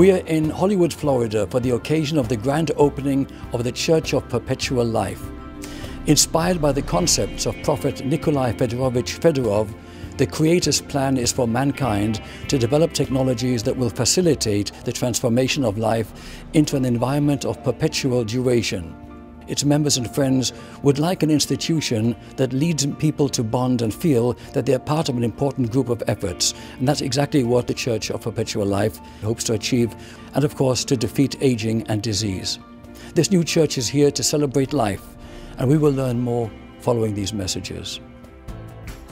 We are in Hollywood, Florida for the occasion of the grand opening of the Church of Perpetual Life. Inspired by the concepts of Prophet Nikolai Fedorovich Fedorov, the Creator's plan is for mankind to develop technologies that will facilitate the transformation of life into an environment of perpetual duration. Its members and friends would like an institution that leads people to bond and feel that they are part of an important group of efforts. And that's exactly what the Church of Perpetual Life hopes to achieve, and of course to defeat aging and disease. This new church is here to celebrate life, and we will learn more following these messages.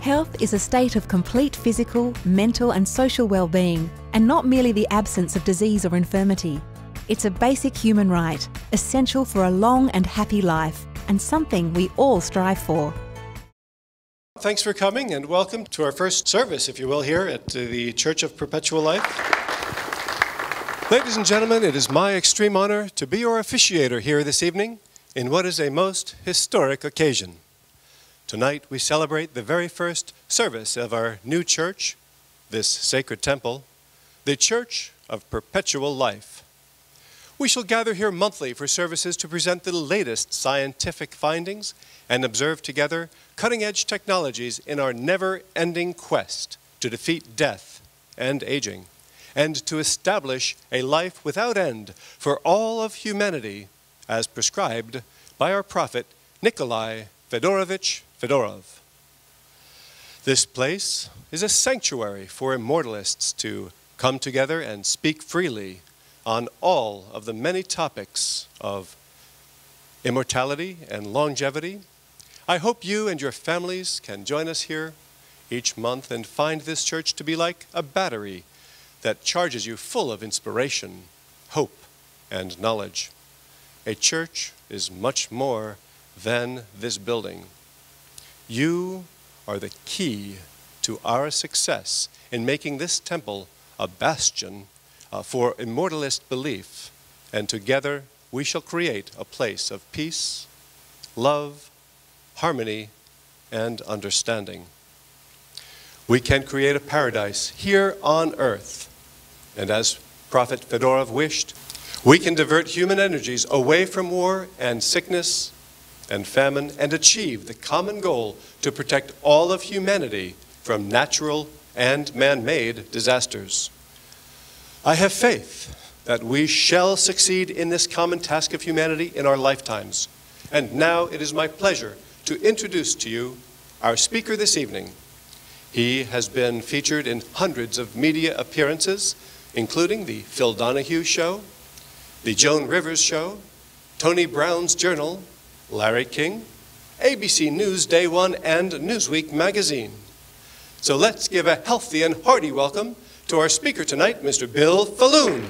Health is a state of complete physical, mental and social well-being, and not merely the absence of disease or infirmity. It's a basic human right, essential for a long and happy life, and something we all strive for. Thanks for coming and welcome to our first service, if you will, here at the Church of Perpetual Life. Ladies and gentlemen, it is my extreme honor to be your officiator here this evening in what is a most historic occasion. Tonight we celebrate the very first service of our new church, this sacred temple, the Church of Perpetual Life. We shall gather here monthly for services to present the latest scientific findings and observe together cutting-edge technologies in our never-ending quest to defeat death and aging, and to establish a life without end for all of humanity as prescribed by our prophet Nikolai Fedorovich Fedorov. This place is a sanctuary for immortalists to come together and speak freely on all of the many topics of immortality and longevity. I hope you and your families can join us here each month and find this church to be like a battery that charges you full of inspiration, hope, and knowledge. A church is much more than this building. You are the key to our success in making this temple a bastion for immortalist belief, and together we shall create a place of peace, love, harmony, and understanding. We can create a paradise here on earth, and as Prophet Fedorov wished, we can divert human energies away from war and sickness and famine and achieve the common goal to protect all of humanity from natural and man-made disasters. I have faith that we shall succeed in this common task of humanity in our lifetimes. And now it is my pleasure to introduce to you our speaker this evening. He has been featured in hundreds of media appearances, including the Phil Donahue Show, the Joan Rivers Show, Tony Brown's Journal, Larry King, ABC News Day One, and Newsweek magazine. So let's give a healthy and hearty welcome to our speaker tonight, Mr. Bill Falloon.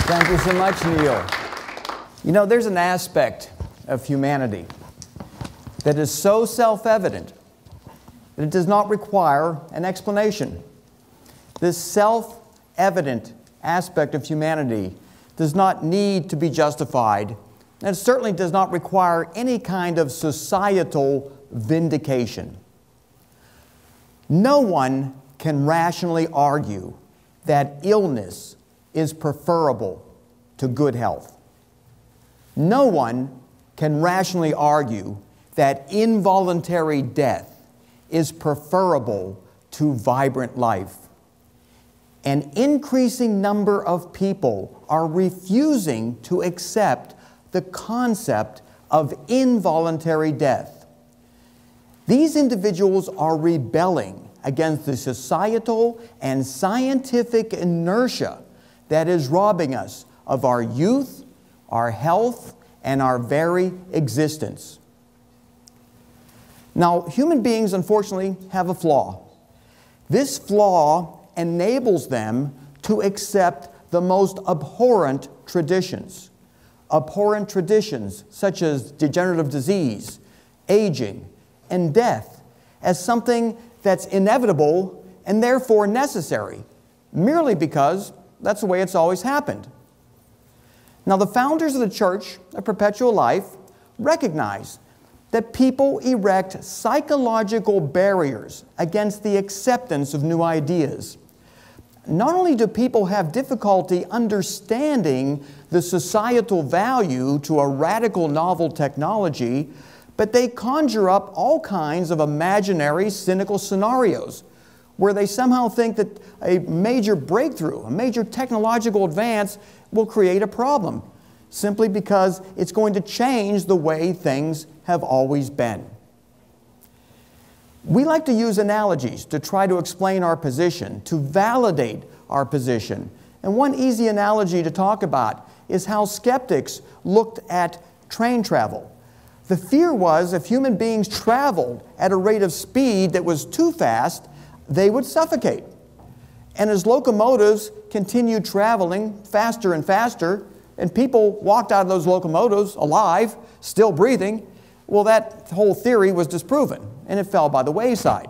Thank you so much, Neil. You know, there's an aspect of humanity that is so self-evident that it does not require an explanation. This self-evident aspect of humanity does not need to be justified, and it certainly does not require any kind of societal vindication. No one can rationally argue that illness is preferable to good health. No one can rationally argue that involuntary death is preferable to vibrant life. An increasing number of people are refusing to accept the concept of involuntary death. These individuals are rebelling against the societal and scientific inertia that is robbing us of our youth, our health, and our very existence. Now, human beings, unfortunately, have a flaw. This flaw enables them to accept the most abhorrent traditions. Abhorrent traditions such as degenerative disease, aging, and death as something that's inevitable and therefore necessary, merely because that's the way it's always happened. Now, the founders of the Church of Perpetual Life recognize that people erect psychological barriers against the acceptance of new ideas. not only do people have difficulty understanding the societal value to a radical novel technology, but they conjure up all kinds of imaginary, cynical scenarios where they somehow think that a major breakthrough, a major technological advance will create a problem, simply because it's going to change the way things have always been. We like to use analogies to try to explain our position, to validate our position. And one easy analogy to talk about is how skeptics looked at train travel. The fear was if human beings traveled at a rate of speed that was too fast, they would suffocate. And as locomotives continued traveling faster and faster, and people walked out of those locomotives alive, still breathing, well, that whole theory was disproven, and it fell by the wayside.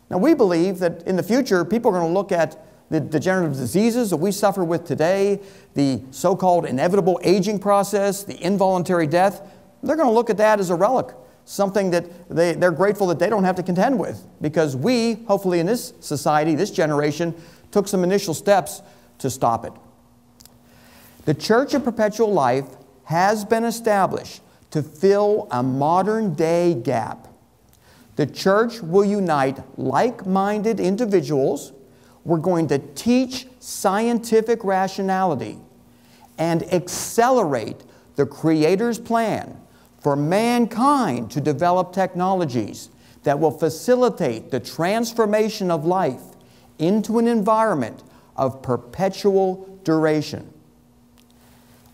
Now, we believe that in the future, people are going to look at the degenerative diseases that we suffer with today, the so-called inevitable aging process, the involuntary death. They're going to look at that as a relic, something that they're grateful that they don't have to contend with, because we, hopefully in this society, this generation, took some initial steps to stop it. The Church of Perpetual Life has been established to fill a modern-day gap. The church will unite like-minded individuals. We're going to teach scientific rationality and accelerate the Creator's plan for mankind to develop technologies that will facilitate the transformation of life into an environment of perpetual duration.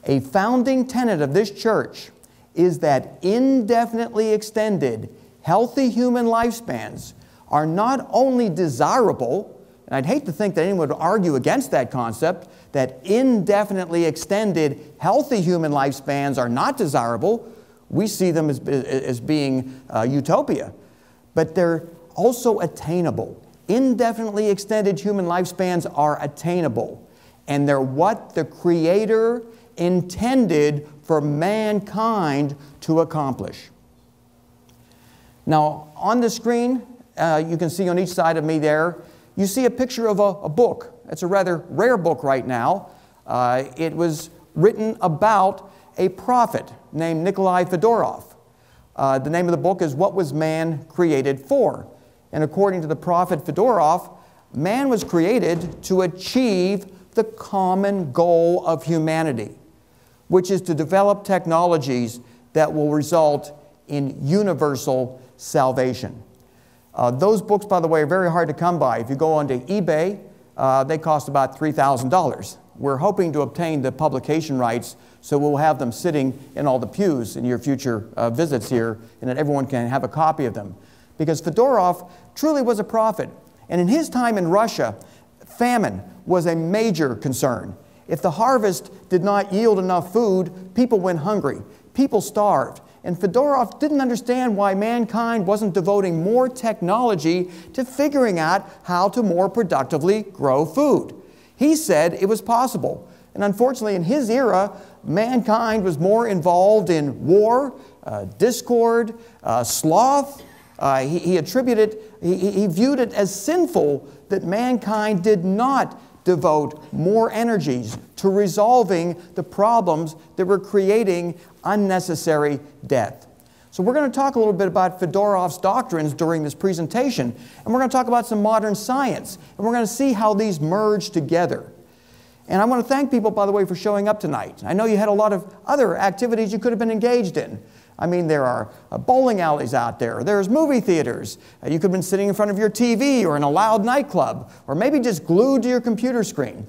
A founding tenet of this church is that indefinitely extended, healthy human lifespans are not only desirable, and I'd hate to think that anyone would argue against that concept, that indefinitely extended, healthy human lifespans are not desirable. We see them as being utopia. But they're also attainable. Indefinitely extended human lifespans are attainable. And they're what the Creator intended for mankind to accomplish. Now, on the screen, you can see on each side of me there, you see a picture of a book. It's a rather rare book right now. It was written about a prophet named Nikolai Fedorov. The name of the book is What Was Man Created For? And according to the prophet Fedorov, man was created to achieve the common goal of humanity, which is to develop technologies that will result in universal salvation. Those books, by the way, are very hard to come by. If you go onto eBay, they cost about $3,000. We're hoping to obtain the publication rights, so we'll have them sitting in all the pews in your future visits here, and that everyone can have a copy of them. Because Fedorov truly was a prophet. And in his time in Russia, famine was a major concern. If the harvest did not yield enough food, people went hungry. People starved. And Fedorov didn't understand why mankind wasn't devoting more technology to figuring out how to more productively grow food. He said it was possible. And unfortunately, in his era, mankind was more involved in war, discord, sloth. He viewed it as sinful that mankind did not devote more energies to resolving the problems that were creating unnecessary death. So we're going to talk a little bit about Fedorov's doctrines during this presentation, and we're going to talk about some modern science, and we're going to see how these merge together. And I want to thank people, by the way, for showing up tonight. I know you had a lot of other activities you could have been engaged in. I mean, there are bowling alleys out there. There's movie theaters. You could have been sitting in front of your TV or in a loud nightclub, or maybe just glued to your computer screen.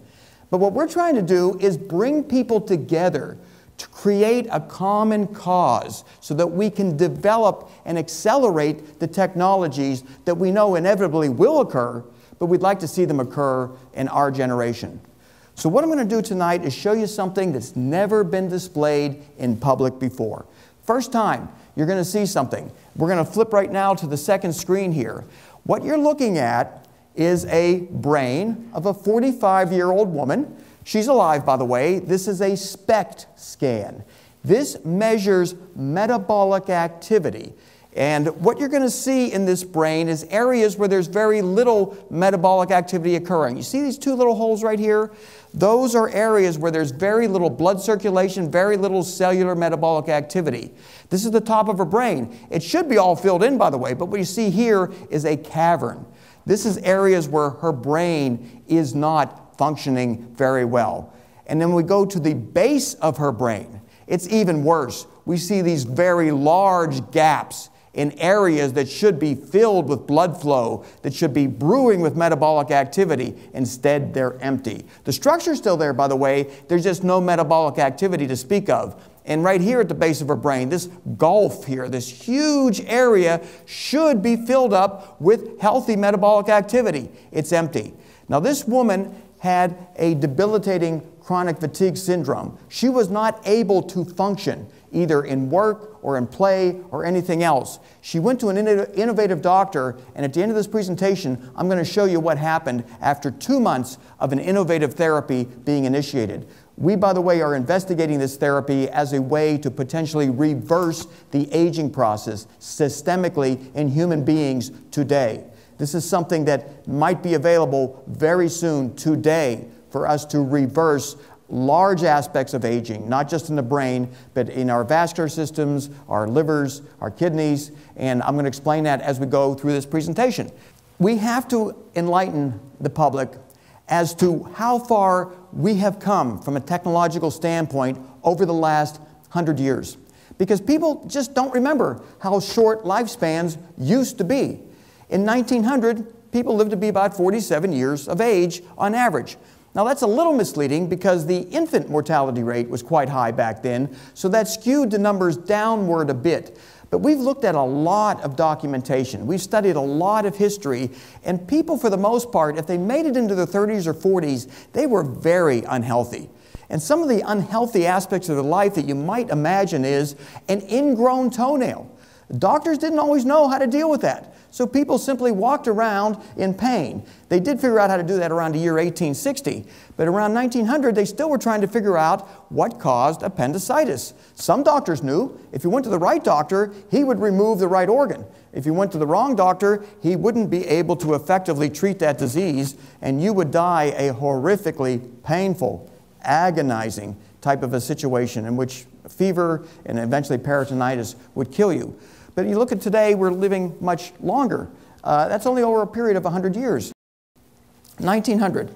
But what we're trying to do is bring people together to create a common cause so that we can develop and accelerate the technologies that we know inevitably will occur, but we'd like to see them occur in our generation. So what I'm going to do tonight is show you something that's never been displayed in public before. First time you're going to see something. We're going to flip right now to the second screen here. What you're looking at is a brain of a 45-year-old woman. She's alive, by the way. This is a SPECT scan. This measures metabolic activity. And what you're going to see in this brain is areas where there's very little metabolic activity occurring. You see these two little holes right here? Those are areas where there's very little blood circulation, very little cellular metabolic activity. This is the top of her brain. It should be all filled in, by the way, but what you see here is a cavern. This is areas where her brain is not functioning very well. And then we go to the base of her brain. It's even worse. We see these very large gaps in areas that should be filled with blood flow, that should be brewing with metabolic activity. Instead, they're empty. The structure's still there, by the way. There's just no metabolic activity to speak of. And right here at the base of her brain, this gulf here, this huge area should be filled up with healthy metabolic activity. It's empty. Now, this woman had a debilitating chronic fatigue syndrome. She was not able to function either in work or in play or anything else. She went to an innovative doctor, and at the end of this presentation, I'm going to show you what happened after 2 months of an innovative therapy being initiated. We, by the way, are investigating this therapy as a way to potentially reverse the aging process systemically in human beings today. This is something that might be available very soon today for us to reverse large aspects of aging, not just in the brain, but in our vascular systems, our livers, our kidneys, and I'm going to explain that as we go through this presentation. We have to enlighten the public as to how far we have come from a technological standpoint over the last 100 years. Because people just don't remember how short lifespans used to be. In 1900, people lived to be about 47 years of age on average. Now that's a little misleading because the infant mortality rate was quite high back then, so that skewed the numbers downward a bit. But we've looked at a lot of documentation. We've studied a lot of history, and people, for the most part, if they made it into their 30s or 40s, they were very unhealthy. And some of the unhealthy aspects of their life that you might imagine is an ingrown toenail. Doctors didn't always know how to deal with that. So people simply walked around in pain. They did figure out how to do that around the year 1860, but around 1900 they still were trying to figure out what caused appendicitis. Some doctors knew. If you went to the right doctor, he would remove the right organ. If you went to the wrong doctor, he wouldn't be able to effectively treat that disease, and you would die a horrifically painful, agonizing type of a situation in which fever and eventually peritonitis would kill you. But you look at today, we're living much longer. That's only over a period of 100 years. 1900,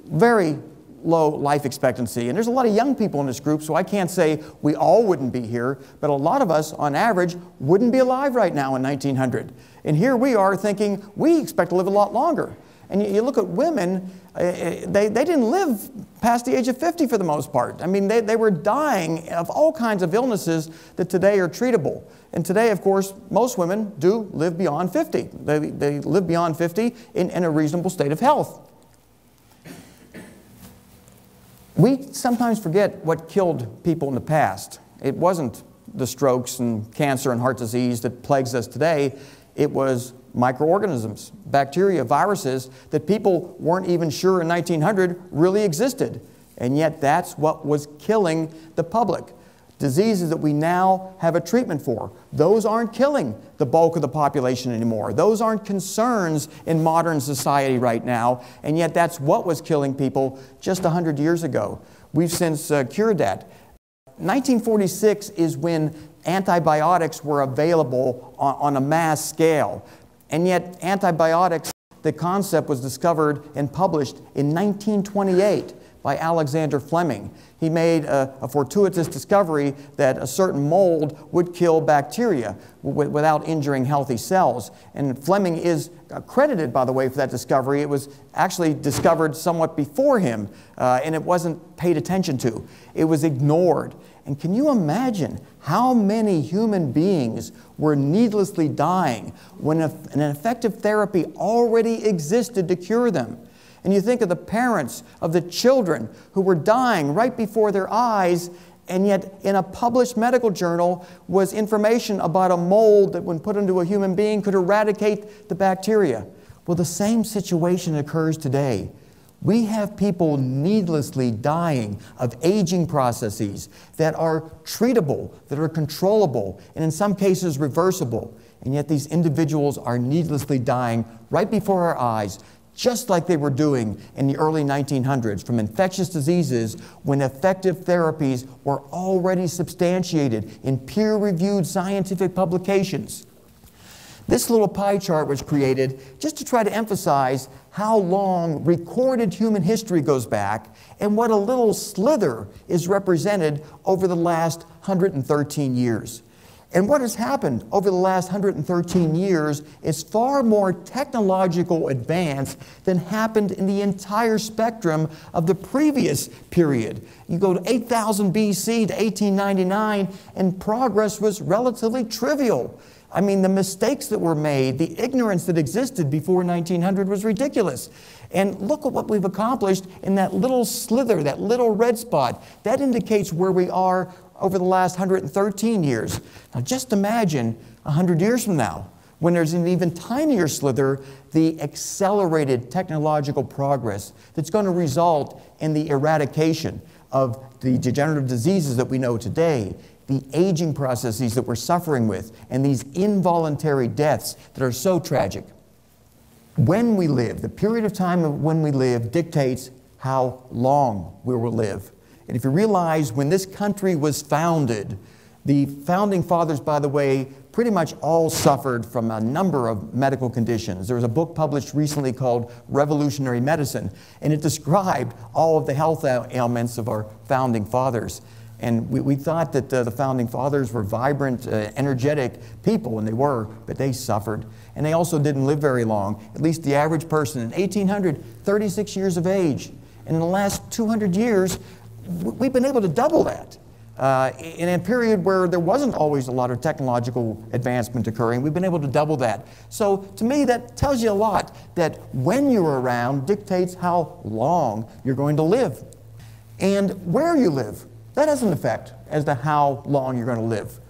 very low life expectancy. And there's a lot of young people in this group, so I can't say we all wouldn't be here, but a lot of us, on average, wouldn't be alive right now in 1900. And here we are thinking we expect to live a lot longer. And you look at women, they didn't live past the age of 50 for the most part. I mean, they were dying of all kinds of illnesses that today are treatable. And today, of course, most women do live beyond 50. They live beyond 50 in a reasonable state of health. We sometimes forget what killed people in the past. It wasn't the strokes and cancer and heart disease that plagues us today. It was microorganisms, bacteria, viruses that people weren't even sure in 1900 really existed. And yet that's what was killing the public. Diseases that we now have a treatment for. Those aren't killing the bulk of the population anymore. Those aren't concerns in modern society right now, and yet that's what was killing people just 100 years ago. We've since cured that. 1946 is when antibiotics were available on a mass scale. And yet antibiotics, the concept was discovered and published in 1928 by Alexander Fleming. He made a fortuitous discovery that a certain mold would kill bacteria without injuring healthy cells. And Fleming is credited, by the way, for that discovery. It was actually discovered somewhat before him, and it wasn't paid attention to. It was ignored. And can you imagine how many human beings were needlessly dying when an effective therapy already existed to cure them? And you think of the parents of the children who were dying right before their eyes, and yet in a published medical journal was information about a mold that when put into a human being could eradicate the bacteria. Well, the same situation occurs today. We have people needlessly dying of aging processes that are treatable, that are controllable, and in some cases reversible. and yet these individuals are needlessly dying right before our eyes, just like they were doing in the early 1900s from infectious diseases when effective therapies were already substantiated in peer-reviewed scientific publications. This little pie chart was created just to try to emphasize how long recorded human history goes back and what a little slither is represented over the last 113 years. And what has happened over the last 113 years is far more technological advance than happened in the entire spectrum of the previous period. You go to 8000 BC to 1899, and progress was relatively trivial. I mean, the mistakes that were made, the ignorance that existed before 1900 was ridiculous. And look at what we've accomplished in that little slither, that little red spot. That indicates where we are over the last 113 years. Now just imagine 100 years from now, when there's an even tinier slither, the accelerated technological progress that's going to result in the eradication of the degenerative diseases that we know today, the aging processes that we're suffering with, and these involuntary deaths that are so tragic. When we live, the period of time of when we live dictates how long we will live. And if you realize when this country was founded, the founding fathers, by the way, pretty much all suffered from a number of medical conditions. There was a book published recently called Revolutionary Medicine, and it described all of the health ailments of our founding fathers. And we thought that the founding fathers were vibrant, energetic people, and they were, but they suffered. And they also didn't live very long. At least the average person in 1800, 36 years of age. And in the last 200 years, we've been able to double that. In a period where there wasn't always a lot of technological advancement occurring, we've been able to double that. So to me, that tells you a lot, that when you're around dictates how long you're going to live. And where you live, that has an effect as to how long you're going to live.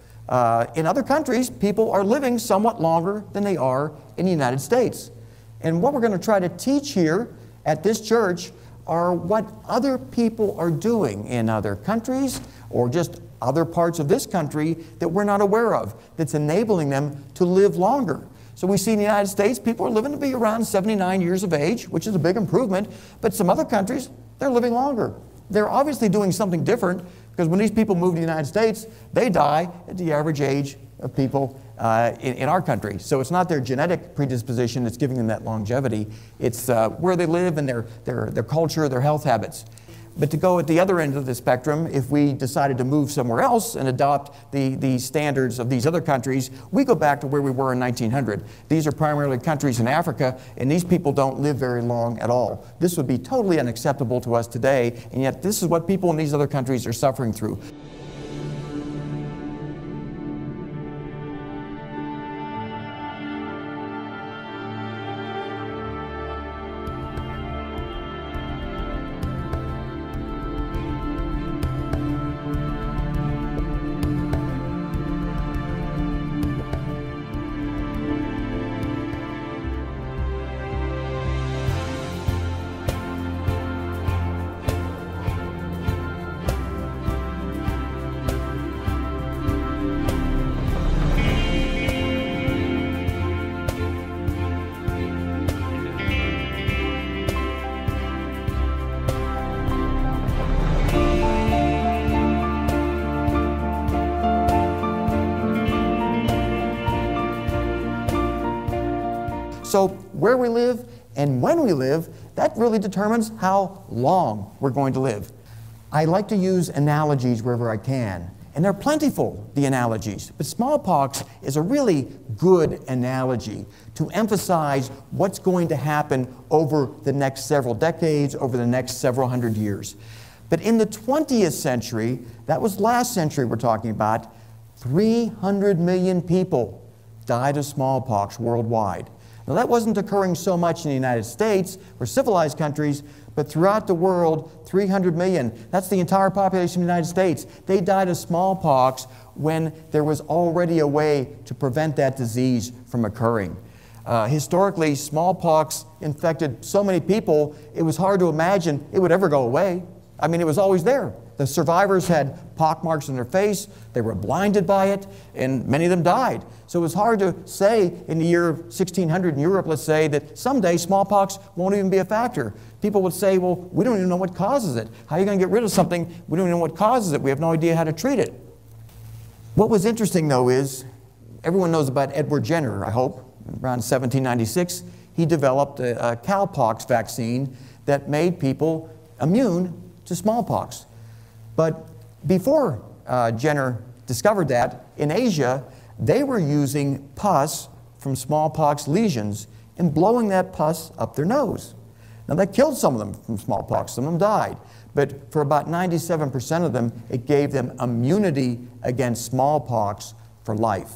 In other countries, people are living somewhat longer than they are in the United States. And what we're going to try to teach here at this church are what other people are doing in other countries or just other parts of this country that we're not aware of, that's enabling them to live longer. So we see in the United States, people are living to be around 79 years of age, which is a big improvement, but some other countries, they're living longer. They're obviously doing something different, because when these people move to the United States, they die at the average age of people in our country. So it's not their genetic predisposition that's giving them that longevity. It's where they live and their culture, their health habits. But to go at the other end of the spectrum, if we decided to move somewhere else and adopt the standards of these other countries, we go back to where we were in 1900. These are primarily countries in Africa, and these people don't live very long at all. This would be totally unacceptable to us today, and yet this is what people in these other countries are suffering through. So where we live and when we live, that really determines how long we're going to live. I like to use analogies wherever I can, and they're plentiful, the analogies. But smallpox is a really good analogy to emphasize what's going to happen over the next several decades, over the next several hundred years. But in the 20th century, that was last century we're talking about, 300 million people died of smallpox worldwide. Now that wasn't occurring so much in the United States or civilized countries, but throughout the world, 300 million. That's the entire population of the United States. They died of smallpox when there was already a way to prevent that disease from occurring. Historically, smallpox infected so many people, it was hard to imagine it would ever go away. I mean, it was always there. The survivors had pockmarks on their face, they were blinded by it, and many of them died. So it was hard to say in the year 1600 in Europe, let's say, that someday smallpox won't even be a factor. People would say, well, we don't even know what causes it. How are you going to get rid of something? We don't even know what causes it. We have no idea how to treat it. What was interesting, though, is everyone knows about Edward Jenner, I hope. Around 1796, he developed a cowpox vaccine that made people immune to smallpox. But before Jenner discovered that, in Asia, they were using pus from smallpox lesions and blowing that pus up their nose. Now, that killed some of them from smallpox. Some of them died. But for about 97% of them, it gave them immunity against smallpox for life.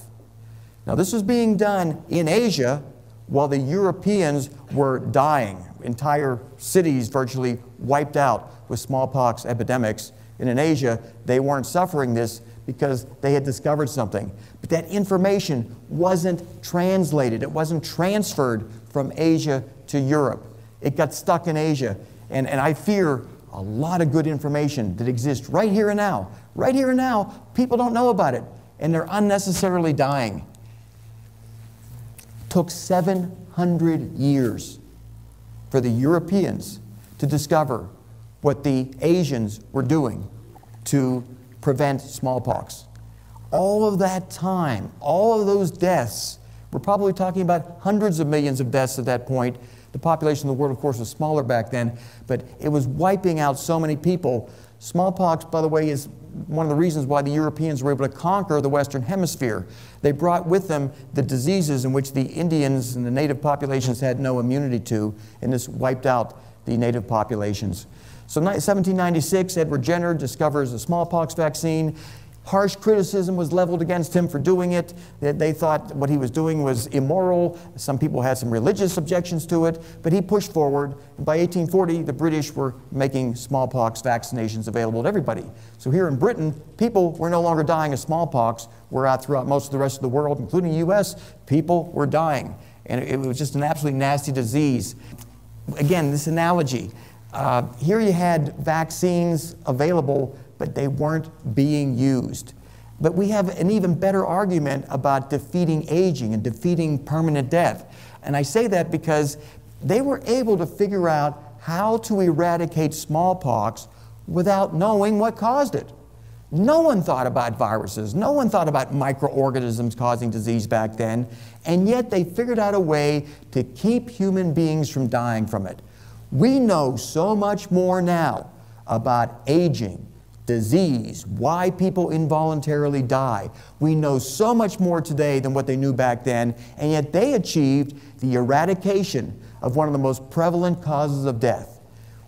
Now, this was being done in Asia while the Europeans were dying. Entire cities virtually wiped out with smallpox epidemics. And in Asia, they weren't suffering this because they had discovered something. But that information wasn't translated. It wasn't transferred from Asia to Europe. It got stuck in Asia. And I fear a lot of good information that exists right here and now. Right here and now, people don't know about it, and they're unnecessarily dying. It took 700 years for the Europeans to discover what the Asians were doing to prevent smallpox. All of that time, all of those deaths, we're probably talking about hundreds of millions of deaths at that point. The population of the world, of course, was smaller back then, but it was wiping out so many people. Smallpox, by the way, is one of the reasons why the Europeans were able to conquer the Western Hemisphere. They brought with them the diseases in which the Indians and the native populations had no immunity to, and this wiped out the native populations. So 1796, Edward Jenner discovers a smallpox vaccine. Harsh criticism was leveled against him for doing it. They thought what he was doing was immoral. Some people had some religious objections to it, but he pushed forward. And by 1840, the British were making smallpox vaccinations available to everybody. So here in Britain, people were no longer dying of smallpox, whereas throughout most of the rest of the world, including the US, people were dying. And it was just an absolutely nasty disease. Again, this analogy. Here you had vaccines available, but they weren't being used. But we have an even better argument about defeating aging and defeating permanent death. And I say that because they were able to figure out how to eradicate smallpox without knowing what caused it. No one thought about viruses. No one thought about microorganisms causing disease back then. And yet they figured out a way to keep human beings from dying from it. We know so much more now about aging, disease, why people involuntarily die. We know so much more today than what they knew back then, and yet they achieved the eradication of one of the most prevalent causes of death.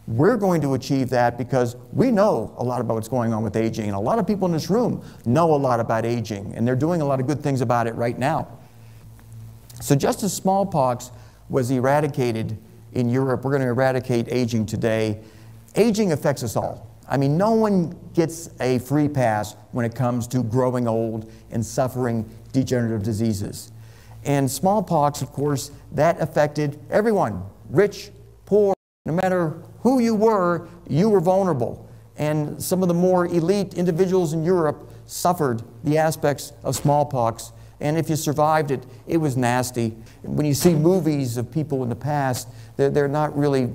We're going to achieve that because we know a lot about what's going on with aging, and a lot of people in this room know a lot about aging, and they're doing a lot of good things about it right now. So just as smallpox was eradicated in Europe, we're going to eradicate aging today. Aging affects us all. I mean, no one gets a free pass when it comes to growing old and suffering degenerative diseases. And smallpox, of course, that affected everyone, rich, poor, no matter who you were vulnerable. And some of the more elite individuals in Europe suffered the aspects of smallpox. And if you survived it, it was nasty. When you see movies of people in the past, they're not really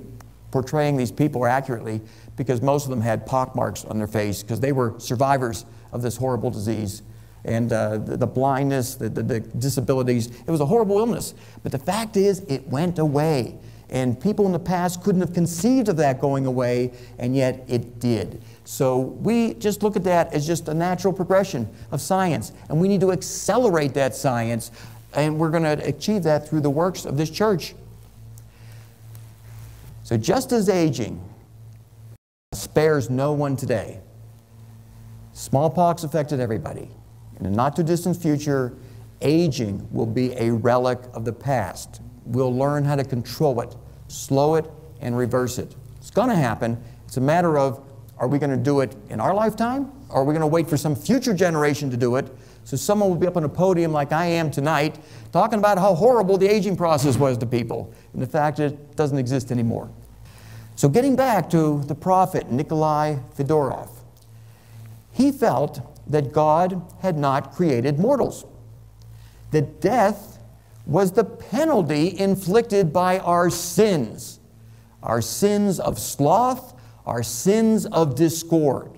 portraying these people accurately, because most of them had pockmarks on their face because they were survivors of this horrible disease. And the blindness, the disabilities, it was a horrible illness. But the fact is, it went away. And people in the past couldn't have conceived of that going away, and yet it did. So we just look at that as just a natural progression of science. And we need to accelerate that science, and we're going to achieve that through the works of this church. So just as aging spares no one today, smallpox affected everybody. In the not-too-distant future, aging will be a relic of the past. We'll learn how to control it, slow it, and reverse it. It's going to happen. It's a matter of, are we going to do it in our lifetime? Or are we going to wait for some future generation to do it? So someone will be up on a podium like I am tonight, talking about how horrible the aging process was to people. And the fact is, it doesn't exist anymore. So getting back to the prophet Nikolai Fedorov, He felt that God had not created mortals, that death was the penalty inflicted by our sins of sloth, our sins of discord.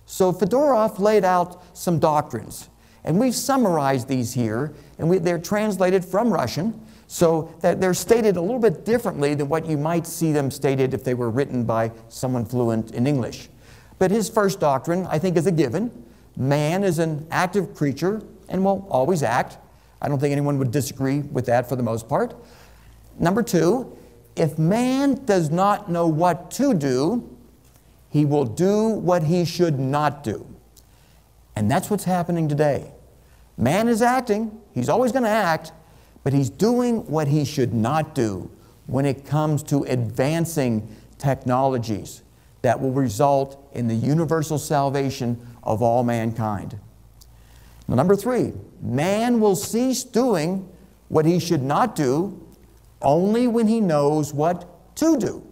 So Fedorov laid out some doctrines, and we've summarized these here, and they're translated from Russian, so that they're stated a little bit differently than what you might see them stated if they were written by someone fluent in English. But his first doctrine, I think, is a given. Man is an active creature and will always act. I don't think anyone would disagree with that for the most part. Number two, if man does not know what to do, he will do what he should not do. And that's what's happening today. Man is acting, he's always going to act, but he's doing what he should not do when it comes to advancing technologies that will result in the universal salvation of all mankind. Now, number three, man will cease doing what he should not do only when he knows what to do.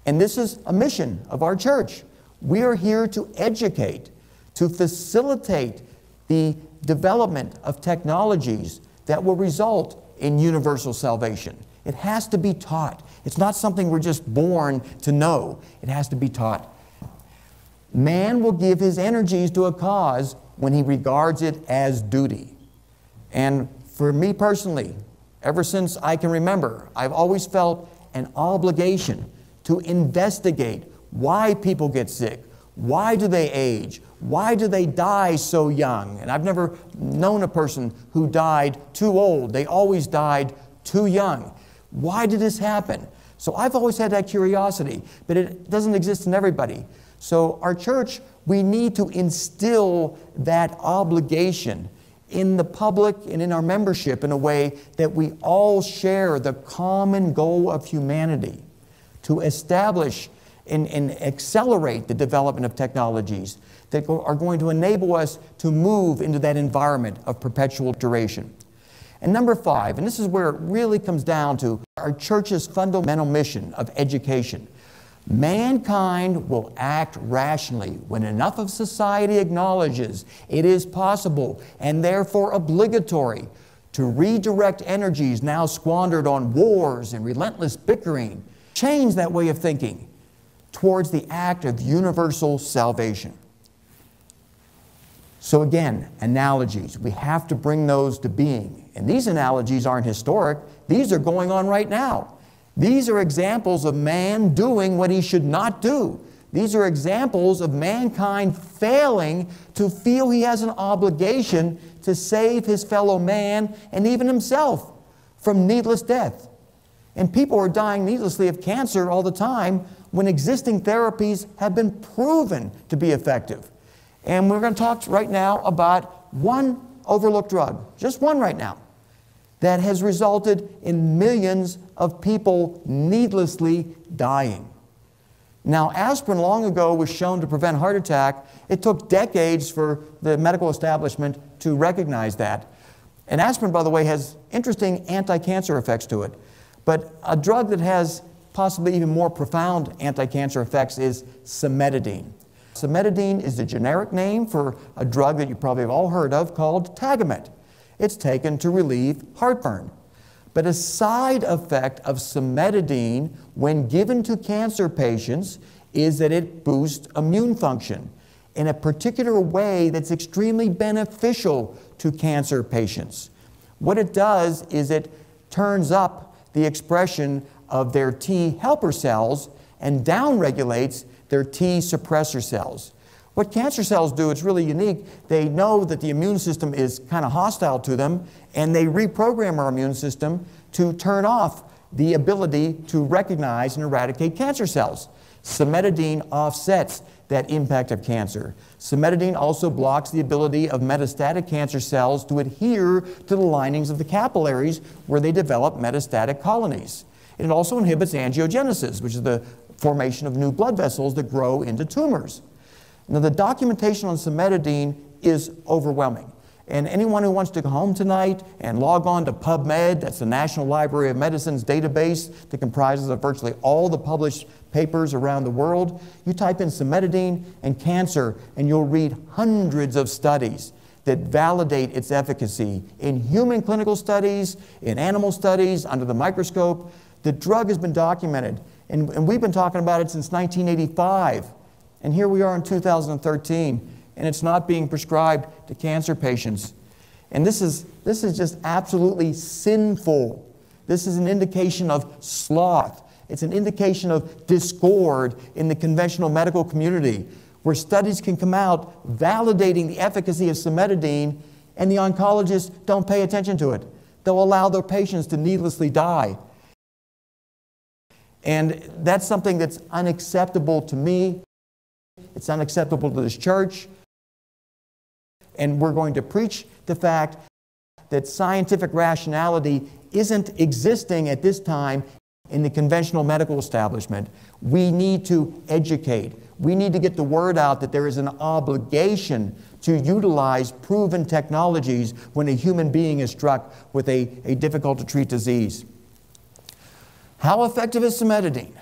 And this is a mission of our church. We are here to educate, to facilitate the development of technologies that will result in universal salvation. It has to be taught. It's not something we're just born to know. It has to be taught. Man will give his energies to a cause when he regards it as duty. And for me personally, ever since I can remember, I've always felt an obligation to investigate why people get sick, why do they age, why do they die so young. And I've never known a person who died too old. They always died too young. Why did this happen? So I've always had that curiosity, but it doesn't exist in everybody. So our church, we need to instill that obligation in the public and in our membership in a way that we all share the common goal of humanity, to establish and accelerate the development of technologies that are going to enable us to move into that environment of perpetual duration. And number five, and this is where it really comes down to our church's fundamental mission of education. Mankind will act rationally when enough of society acknowledges it is possible and therefore obligatory to redirect energies now squandered on wars and relentless bickering, change that way of thinking towards the act of universal salvation. So again, analogies. We have to bring those to being. And these analogies aren't historic. These are going on right now. These are examples of man doing what he should not do. These are examples of mankind failing to feel he has an obligation to save his fellow man and even himself from needless death. And people are dying needlessly of cancer all the time when existing therapies have been proven to be effective. And we're going to talk right now about one overlooked drug, just one right now, that has resulted in millions of people needlessly dying. Now, aspirin long ago was shown to prevent heart attack. It took decades for the medical establishment to recognize that. And aspirin, by the way, has interesting anti-cancer effects to it. But a drug that has possibly even more profound anti-cancer effects is cimetidine. Cimetidine is the generic name for a drug that you probably have all heard of called Tagamet. It's taken to relieve heartburn. But a side effect of cimetidine when given to cancer patients is that it boosts immune function in a particular way that's extremely beneficial to cancer patients. What it does is it turns up the expression of their T helper cells and downregulates their T suppressor cells. What cancer cells do, it's really unique. They know that the immune system is kind of hostile to them, and they reprogram our immune system to turn off the ability to recognize and eradicate cancer cells. Cimetidine offsets that impact of cancer. Cimetidine also blocks the ability of metastatic cancer cells to adhere to the linings of the capillaries where they develop metastatic colonies. It also inhibits angiogenesis, which is the formation of new blood vessels that grow into tumors. Now, the documentation on cimetidine is overwhelming. And anyone who wants to go home tonight and log on to PubMed, that's the National Library of Medicine's database that comprises of virtually all the published papers around the world, you type in cimetidine and cancer and you'll read hundreds of studies that validate its efficacy in human clinical studies, in animal studies, under the microscope. The drug has been documented, and we've been talking about it since 1985. And here we are in 2013, and it's not being prescribed to cancer patients. And this is just absolutely sinful. This is an indication of sloth. It's an indication of discord in the conventional medical community, where studies can come out validating the efficacy of cimetidine, and the oncologists don't pay attention to it. They'll allow their patients to needlessly die. And that's something that's unacceptable to me. It's unacceptable to this church. And we're going to preach the fact that scientific rationality isn't existing at this time in the conventional medical establishment. We need to educate. We need to get the word out that there is an obligation to utilize proven technologies when a human being is struck with a difficult to treat disease. How effective is cimetidine?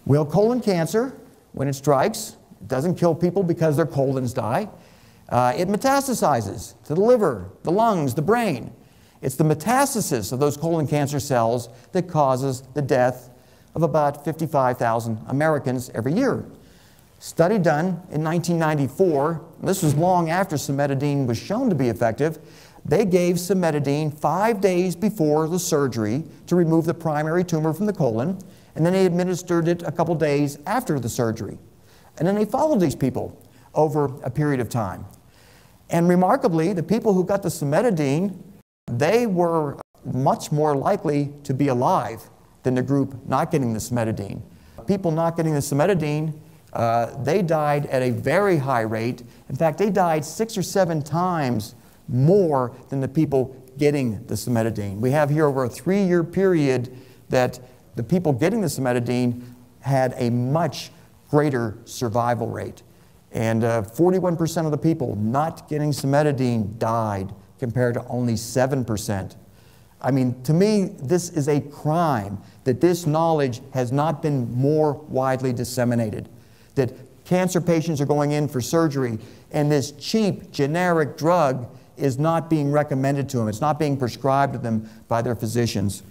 Well, colon cancer, when it strikes, it doesn't kill people because their colons die. It metastasizes to the liver, the lungs, the brain. It's the metastasis of those colon cancer cells that causes the death of about 55,000 Americans every year. Study done in 1994, this was long after cimetidine was shown to be effective. They gave cimetidine 5 days before the surgery to remove the primary tumor from the colon, and then they administered it a couple days after the surgery. And then they followed these people over a period of time. And remarkably, the people who got the cimetidine, they were much more likely to be alive than the group not getting the cimetidine. People not getting the cimetidine, they died at a very high rate. In fact, they died 6 or 7 times more than the people getting the cimetidine. We have here over a 3-year period that the people getting the cimetidine had a much greater survival rate. And 41% of the people not getting cimetidine died, compared to only 7%. I mean, to me, this is a crime that this knowledge has not been more widely disseminated. That cancer patients are going in for surgery, and this cheap, generic drug is not being recommended to them. It's not being prescribed to them by their physicians.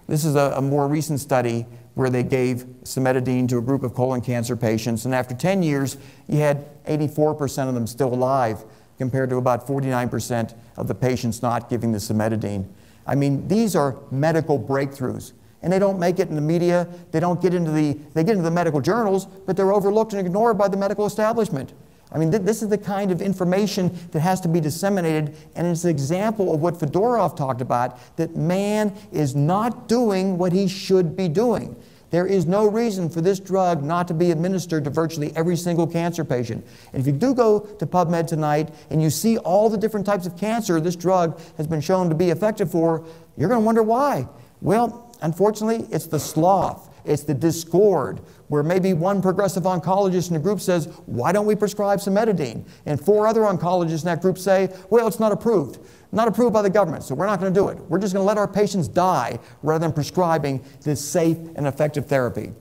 This is a more recent study where they gave cimetidine to a group of colon cancer patients, and after 10 years, you had 84% of them still alive, compared to about 49% of the patients not giving the cimetidine. I mean, these are medical breakthroughs, and they don't make it in the media. They don't get into the medical journals, but they're overlooked and ignored by the medical establishment. I mean, this is the kind of information that has to be disseminated, and it's an example of what Fedorov talked about, that man is not doing what he should be doing. There is no reason for this drug not to be administered to virtually every single cancer patient. And if you do go to PubMed tonight and you see all the different types of cancer this drug has been shown to be effective for, you're going to wonder why. Well, unfortunately, it's the sloth. It's the discord, where maybe one progressive oncologist in the group says, why don't we prescribe cimetidine? And 4 other oncologists in that group say, well, it's not approved. Not approved by the government, so we're not going to do it. We're just going to let our patients die rather than prescribing this safe and effective therapy.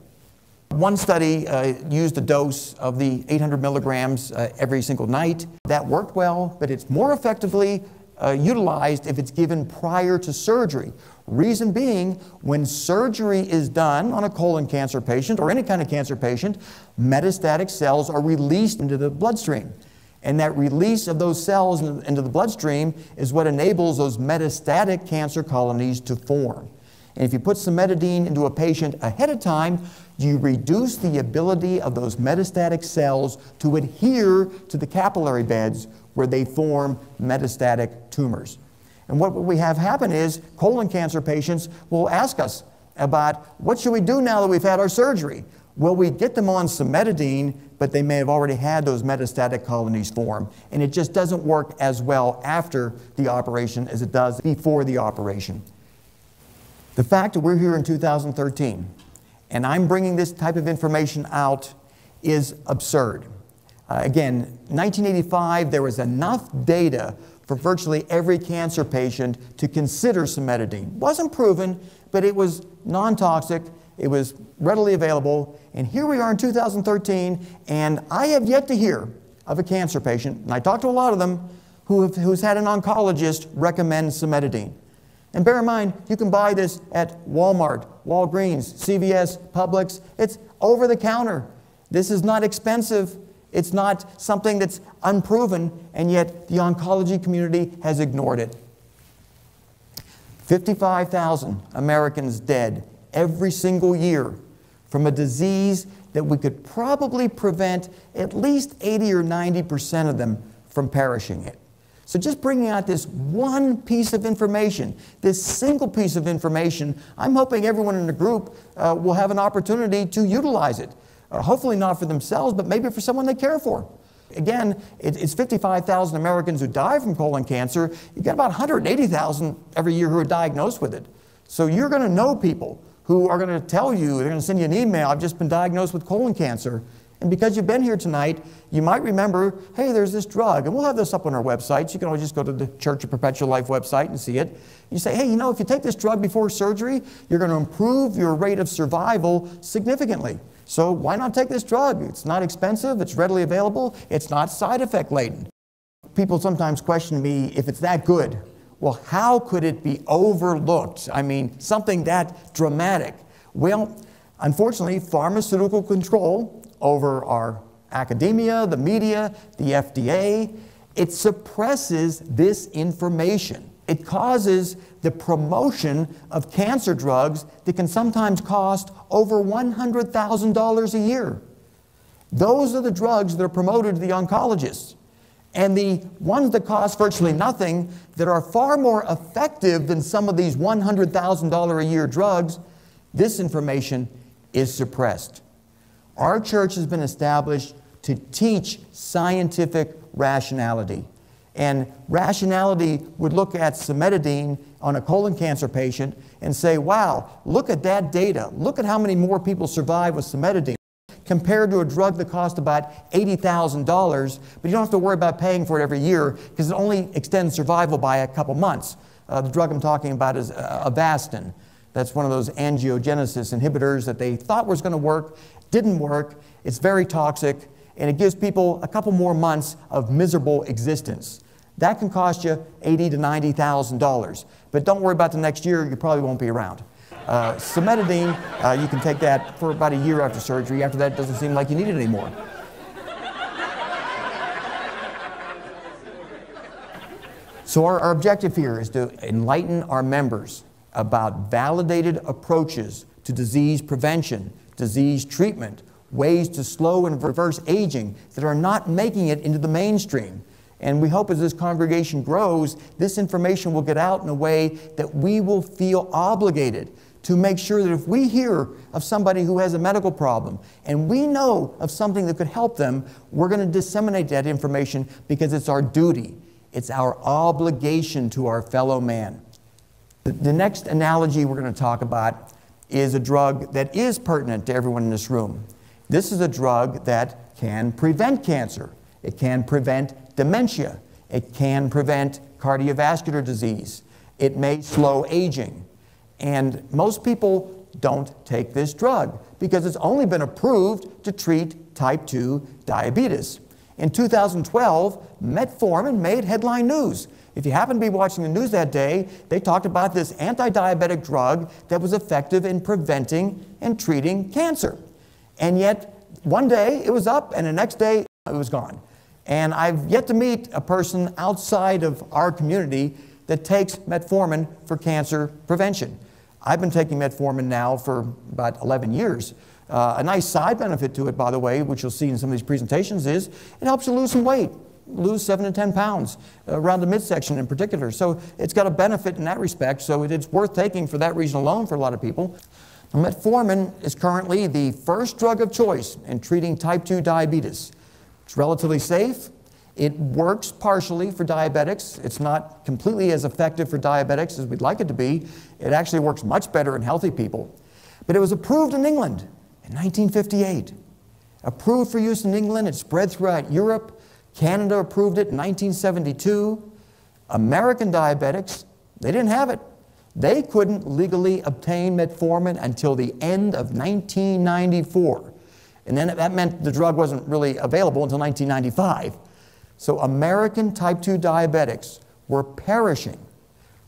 One study used a dose of the 800 milligrams every single night. That worked well, but it's more effectively utilized if it's given prior to surgery. Reason being, when surgery is done on a colon cancer patient or any kind of cancer patient, metastatic cells are released into the bloodstream. And that release of those cells into the bloodstream is what enables those metastatic cancer colonies to form. And if you put cimetidine into a patient ahead of time, you reduce the ability of those metastatic cells to adhere to the capillary beds where they form metastatic tumors. And what we have happen is colon cancer patients will ask us about, what should we do now that we've had our surgery? Well, we get them on cimetidine, but they may have already had those metastatic colonies form. And it just doesn't work as well after the operation as it does before the operation. The fact that we're here in 2013, and I'm bringing this type of information out, is absurd. Again, 1985, there was enough data for virtually every cancer patient to consider cimetidine. Wasn't proven, but it was non-toxic, it was readily available, and here we are in 2013, and I have yet to hear of a cancer patient, and I talked to a lot of them, who's had an oncologist recommend cimetidine. And bear in mind, you can buy this at Walmart, Walgreens, CVS, Publix. It's over the counter. This is not expensive. It's not something that's unproven, and yet the oncology community has ignored it. 55,000 Americans dead every single year from a disease that we could probably prevent at least 80 or 90% of them from perishing it. So just bringing out this one piece of information, this single piece of information, I'm hoping everyone in the group will have an opportunity to utilize it. Hopefully not for themselves, but maybe for someone they care for. Again, it's 55,000 Americans who die from colon cancer. You've got about 180,000 every year who are diagnosed with it. So you're going to know people who are going to tell you, they're going to send you an email, I've just been diagnosed with colon cancer. And because you've been here tonight, you might remember, hey, there's this drug. And we'll have this up on our website. So you can always just go to the Church of Perpetual Life website and see it. You say, hey, you know, if you take this drug before surgery, you're going to improve your rate of survival significantly. So why not take this drug? It's not expensive, it's readily available, it's not side effect laden. People sometimes question me if it's that good. Well, how could it be overlooked? I mean, something that dramatic. Well, unfortunately, pharmaceutical control over our academia, the media, the FDA, it suppresses this information. It causes the promotion of cancer drugs that can sometimes cost over $100,000 a year. Those are the drugs that are promoted to the oncologists. And the ones that cost virtually nothing, that are far more effective than some of these $100,000 a year drugs, this information is suppressed. Our church has been established to teach scientific rationality. And rationality would look at cimetidine on a colon cancer patient and say, wow, look at that data. Look at how many more people survive with cimetidine compared to a drug that costs about $80,000, but you don't have to worry about paying for it every year because it only extends survival by a couple months. The drug I'm talking about is Avastin. That's one of those angiogenesis inhibitors that they thought was going to work, didn't work. It's very toxic, and it gives people a couple more months of miserable existence. That can cost you $80,000 to $90,000. But don't worry about the next year, you probably won't be around. Cimetidine, you can take that for about a year after surgery. After that, it doesn't seem like you need it anymore. So our objective here is to enlighten our members about validated approaches to disease prevention, disease treatment, ways to slow and reverse aging that are not making it into the mainstream. And we hope as this congregation grows, this information will get out in a way that we will feel obligated to make sure that if we hear of somebody who has a medical problem and we know of something that could help them, we're going to disseminate that information because it's our duty. It's our obligation to our fellow man. The next analogy we're going to talk about is a drug that is pertinent to everyone in this room. This is a drug that can prevent cancer. It can prevent dementia. It can prevent cardiovascular disease. It may slow aging. And most people don't take this drug because it's only been approved to treat type 2 diabetes. In 2012, metformin made headline news. If you happen to be watching the news that day, they talked about this anti-diabetic drug that was effective in preventing and treating cancer. And yet, one day it was up and the next day it was gone. And I've yet to meet a person outside of our community that takes metformin for cancer prevention. I've been taking metformin now for about 11 years. A nice side benefit to it, by the way, which you'll see in some of these presentations, is it helps you lose some weight, lose 7 to 10 pounds, around the midsection in particular. So it's got a benefit in that respect, so it's worth taking for that reason alone for a lot of people. Metformin is currently the first drug of choice in treating type 2 diabetes. It's relatively safe. It works partially for diabetics. It's not completely as effective for diabetics as we'd like it to be. It actually works much better in healthy people. But it was approved in England in 1958. Approved for use in England, it spread throughout Europe. Canada approved it in 1972. American diabetics, they didn't have it. They couldn't legally obtain metformin until the end of 1994. And then that meant the drug wasn't really available until 1995. So American type 2 diabetics were perishing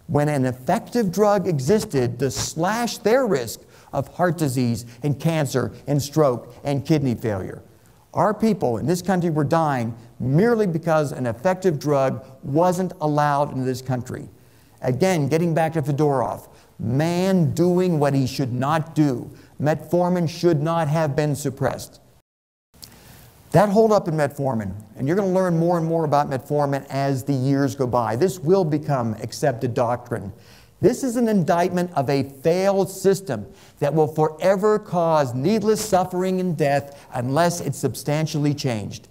when an effective drug existed to slash their risk of heart disease and cancer and stroke and kidney failure. Our people in this country were dying merely because an effective drug wasn't allowed in this country. Again, getting back to Fedorov, man doing what he should not do. Metformin should not have been suppressed. That holdup in metformin, and you're going to learn more and more about metformin as the years go by. This will become accepted doctrine. This is an indictment of a failed system that will forever cause needless suffering and death unless it's substantially changed.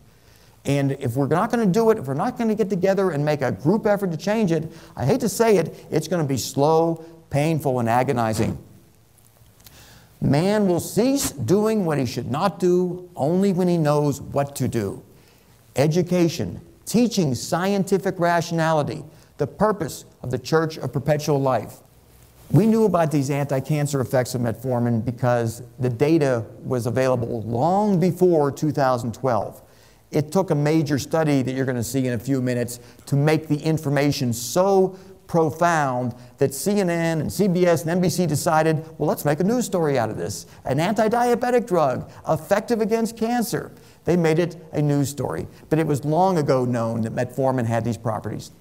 And if we're not going to do it, if we're not going to get together and make a group effort to change it, I hate to say it, it's going to be slow, painful, and agonizing. Man will cease doing what he should not do only when he knows what to do. Education, teaching scientific rationality, the purpose of the Church of Perpetual Life. We knew about these anti-cancer effects of metformin because the data was available long before 2012. It took a major study that you're going to see in a few minutes to make the information so profound that CNN and CBS and NBC decided, well, let's make a news story out of this. An anti-diabetic drug, effective against cancer. They made it a news story. But it was long ago known that metformin had these properties.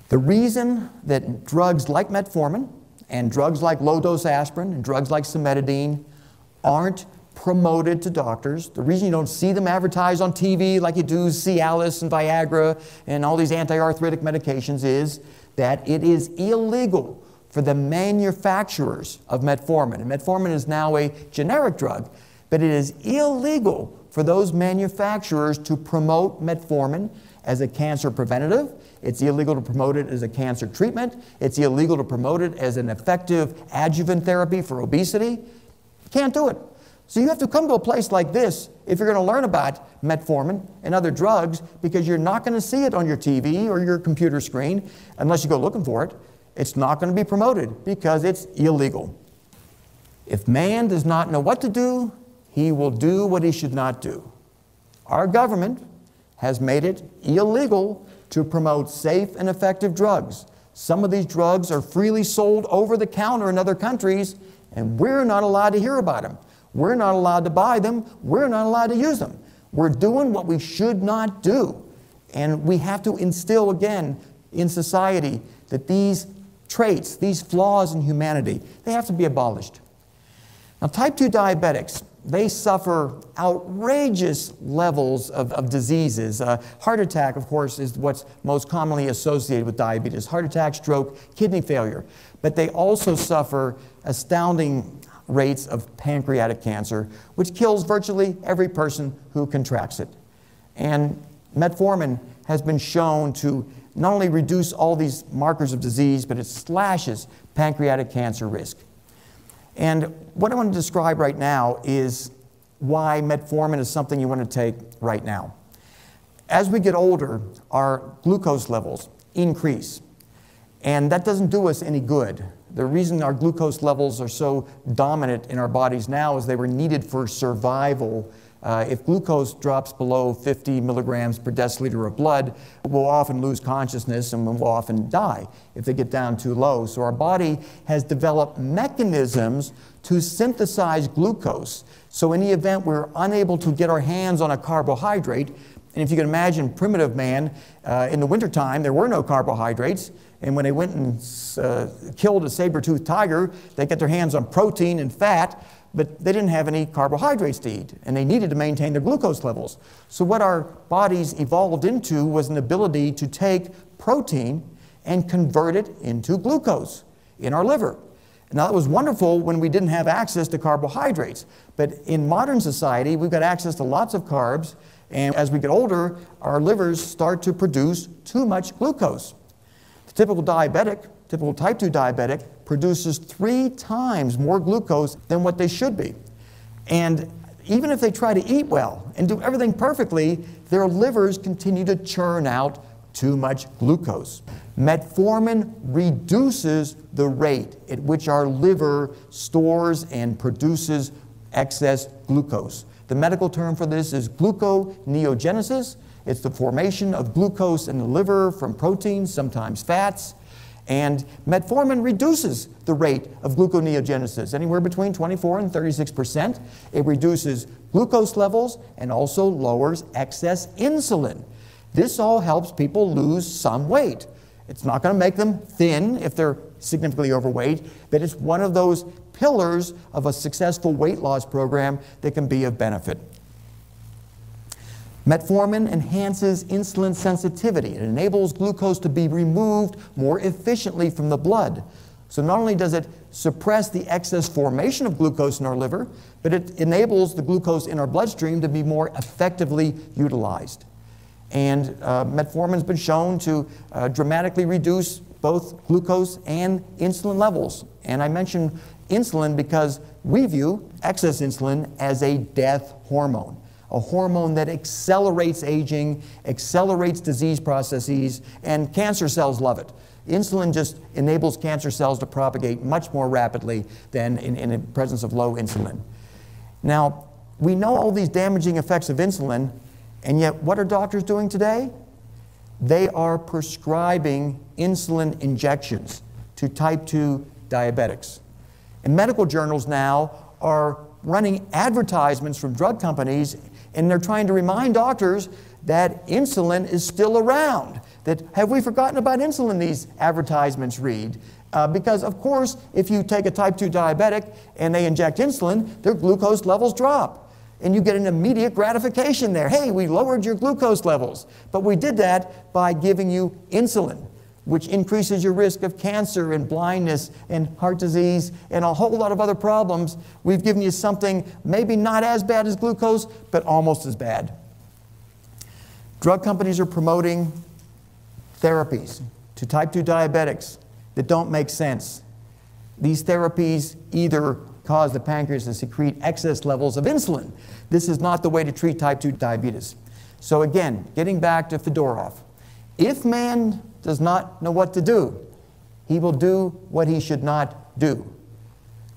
The reason that drugs like metformin and drugs like low-dose aspirin and drugs like cimetidine aren't promoted to doctors, the reason you don't see them advertised on TV like you do Cialis and Viagra and all these anti-arthritic medications is that it is illegal for the manufacturers of metformin. And metformin is now a generic drug, but it is illegal for those manufacturers to promote metformin as a cancer preventative. It's illegal to promote it as a cancer treatment. It's illegal to promote it as an effective adjuvant therapy for obesity. You can't do it. So you have to come to a place like this if you're going to learn about metformin and other drugs, because you're not going to see it on your TV or your computer screen unless you go looking for it. It's not going to be promoted because it's illegal. If man does not know what to do, he will do what he should not do. Our government has made it illegal to promote safe and effective drugs. Some of these drugs are freely sold over the counter in other countries, and we're not allowed to hear about them. We're not allowed to buy them. We're not allowed to use them. We're doing what we should not do. And we have to instill again in society that these traits, these flaws in humanity, they have to be abolished. Now, type 2 diabetics, they suffer outrageous levels of diseases. Heart attack, of course, is what's most commonly associated with diabetes. Heart attack, stroke, kidney failure. But they also suffer astounding rates of pancreatic cancer, which kills virtually every person who contracts it. And metformin has been shown to not only reduce all these markers of disease, but it slashes pancreatic cancer risk. And what I want to describe right now is why metformin is something you want to take right now. As we get older, our glucose levels increase, and that doesn't do us any good. The reason our glucose levels are so dominant in our bodies now is they were needed for survival. If glucose drops below 50 milligrams per deciliter of blood, we'll often lose consciousness and we'll often die if they get down too low. So our body has developed mechanisms to synthesize glucose. So in the event we're unable to get our hands on a carbohydrate, and if you can imagine primitive man, in the wintertime there were no carbohydrates, and when they went and killed a saber-toothed tiger, they got their hands on protein and fat, but they didn't have any carbohydrates to eat, and they needed to maintain their glucose levels. So what our bodies evolved into was an ability to take protein and convert it into glucose in our liver. Now, that was wonderful when we didn't have access to carbohydrates, but in modern society, we've got access to lots of carbs, and as we get older, our livers start to produce too much glucose. The typical diabetic, typical type 2 diabetic, produces 3 times more glucose than what they should be. And even if they try to eat well and do everything perfectly, their livers continue to churn out too much glucose. Metformin reduces the rate at which our liver stores and produces excess glucose. The medical term for this is gluconeogenesis. It's the formation of glucose in the liver from proteins, sometimes fats. And metformin reduces the rate of gluconeogenesis, anywhere between 24 and 36%. It reduces glucose levels and also lowers excess insulin. This all helps people lose some weight. It's not going to make them thin if they're significantly overweight, but it's one of those pillars of a successful weight loss program that can be of benefit. Metformin enhances insulin sensitivity. It enables glucose to be removed more efficiently from the blood. So not only does it suppress the excess formation of glucose in our liver, but it enables the glucose in our bloodstream to be more effectively utilized. And metformin's been shown to dramatically reduce both glucose and insulin levels. And I mention insulin because we view excess insulin as a death hormone, a hormone that accelerates aging, accelerates disease processes, and cancer cells love it. Insulin just enables cancer cells to propagate much more rapidly than in the presence of low insulin. Now, we know all these damaging effects of insulin, and yet what are doctors doing today? They are prescribing insulin injections to type 2 diabetics. And medical journals now are running advertisements from drug companies, and they're trying to remind doctors that insulin is still around. That, have we forgotten about insulin, these advertisements read? Because, of course, if you take a type 2 diabetic and they inject insulin, their glucose levels drop. And you get an immediate gratification there. Hey, we lowered your glucose levels. But we did that by giving you insulin, which increases your risk of cancer and blindness and heart disease and a whole lot of other problems. We've given you something maybe not as bad as glucose, but almost as bad. Drug companies are promoting therapies to type 2 diabetics that don't make sense. These therapies either cause the pancreas to secrete excess levels of insulin. This is not the way to treat type 2 diabetes. So again, getting back to Fedorov, if man does not know what to do, he will do what he should not do.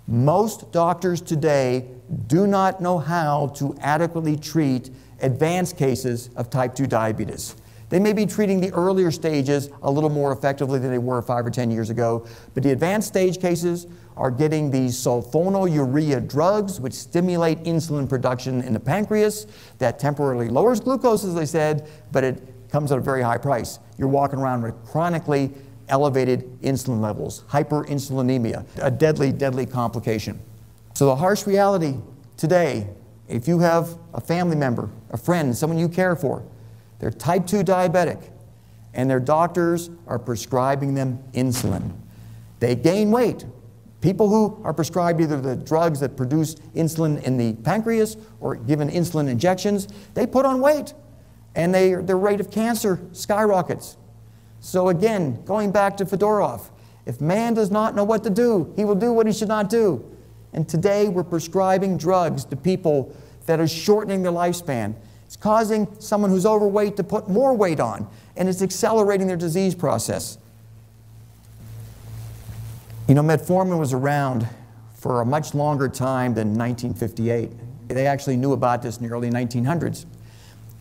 Most doctors today do not know how to adequately treat advanced cases of type 2 diabetes. They may be treating the earlier stages a little more effectively than they were 5 or 10 years ago, but the advanced stage cases are getting these sulfonylurea drugs, which stimulate insulin production in the pancreas. That temporarily lowers glucose, as I said, but it comes at a very high price. You're walking around with chronically elevated insulin levels, hyperinsulinemia, a deadly, deadly complication. So the harsh reality today, if you have a family member, a friend, someone you care for, they're type 2 diabetic, and their doctors are prescribing them insulin. They gain weight. People who are prescribed either the drugs that produce insulin in the pancreas or given insulin injections, they put on weight, and their rate of cancer skyrockets. So again, going back to Fedorov, if man does not know what to do, he will do what he should not do. And today we're prescribing drugs to people that are shortening their lifespan. It's causing someone who's overweight to put more weight on, and it's accelerating their disease process. You know, metformin was around for a much longer time than 1958. They actually knew about this in the early 1900s.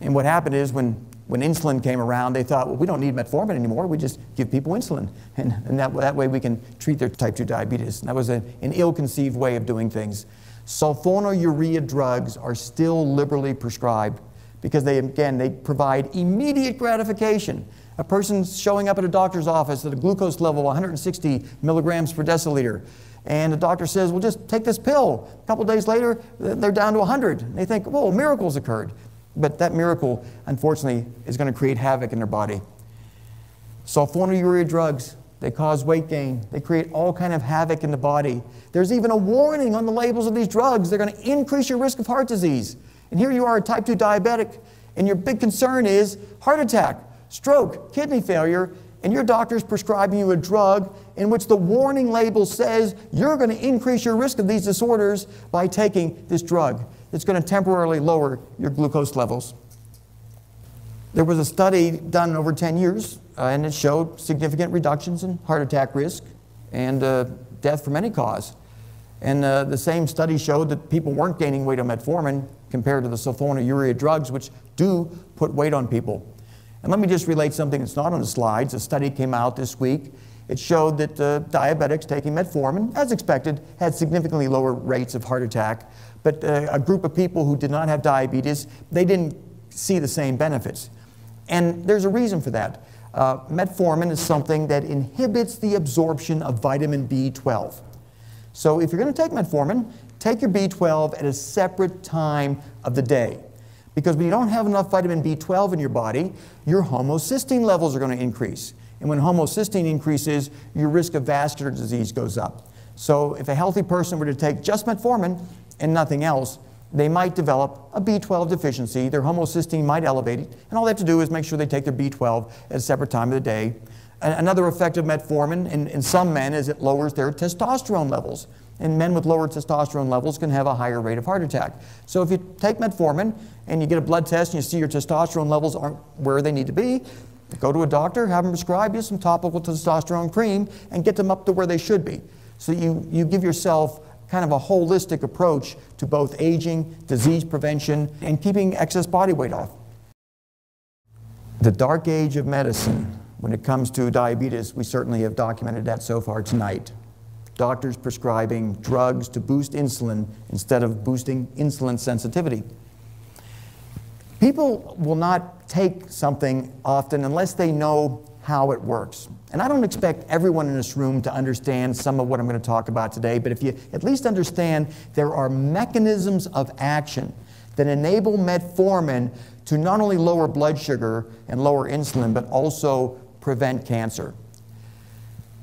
And what happened is when insulin came around, they thought, well, we don't need metformin anymore. We just give people insulin. And that way we can treat their type 2 diabetes. And that was an ill-conceived way of doing things. Sulfonylurea drugs are still liberally prescribed because they provide immediate gratification. A person showing up at a doctor's office at a glucose level of 160 milligrams per deciliter, and the doctor says, well, just take this pill. A couple days later, they're down to 100. And they think, whoa, miracles occurred. But that miracle, unfortunately, is going to create havoc in their body. Sulfonylurea drugs, they cause weight gain. They create all kind of havoc in the body. There's even a warning on the labels of these drugs. They're going to increase your risk of heart disease. And here you are, a type 2 diabetic, and your big concern is heart attack, stroke, kidney failure, and your doctor's prescribing you a drug in which the warning label says you're going to increase your risk of these disorders by taking this drug. that's going to temporarily lower your glucose levels. There was a study done over 10 years, and it showed significant reductions in heart attack risk and death from any cause. And the same study showed that people weren't gaining weight on metformin compared to the sulfonylurea drugs, which do put weight on people. And let me just relate something that's not on the slides. A study came out this week. It showed that diabetics taking metformin, as expected, had significantly lower rates of heart attack. But a group of people who did not have diabetes, they didn't see the same benefits. And there's a reason for that. Metformin is something that inhibits the absorption of vitamin B12. So if you're going to take metformin, take your B12 at a separate time of the day. Because when you don't have enough vitamin B12 in your body, your homocysteine levels are going to increase. And when homocysteine increases, your risk of vascular disease goes up. So if a healthy person were to take just metformin and nothing else, they might develop a B12 deficiency. Their homocysteine might elevate it. And all they have to do is make sure they take their B12 at a separate time of the day. Another effect of metformin in some men is it lowers their testosterone levels. And men with lower testosterone levels can have a higher rate of heart attack. So if you take metformin and you get a blood test and you see your testosterone levels aren't where they need to be, go to a doctor, have them prescribe you some topical testosterone cream and get them up to where they should be. So you give yourself kind of a holistic approach to both aging, disease prevention, and keeping excess body weight off. The dark age of medicine, when it comes to diabetes, we certainly have documented that so far tonight. Doctors prescribing drugs to boost insulin instead of boosting insulin sensitivity. People will not take something often unless they know how it works. And I don't expect everyone in this room to understand some of what I'm going to talk about today, but if you at least understand there are mechanisms of action that enable metformin to not only lower blood sugar and lower insulin, but also prevent cancer.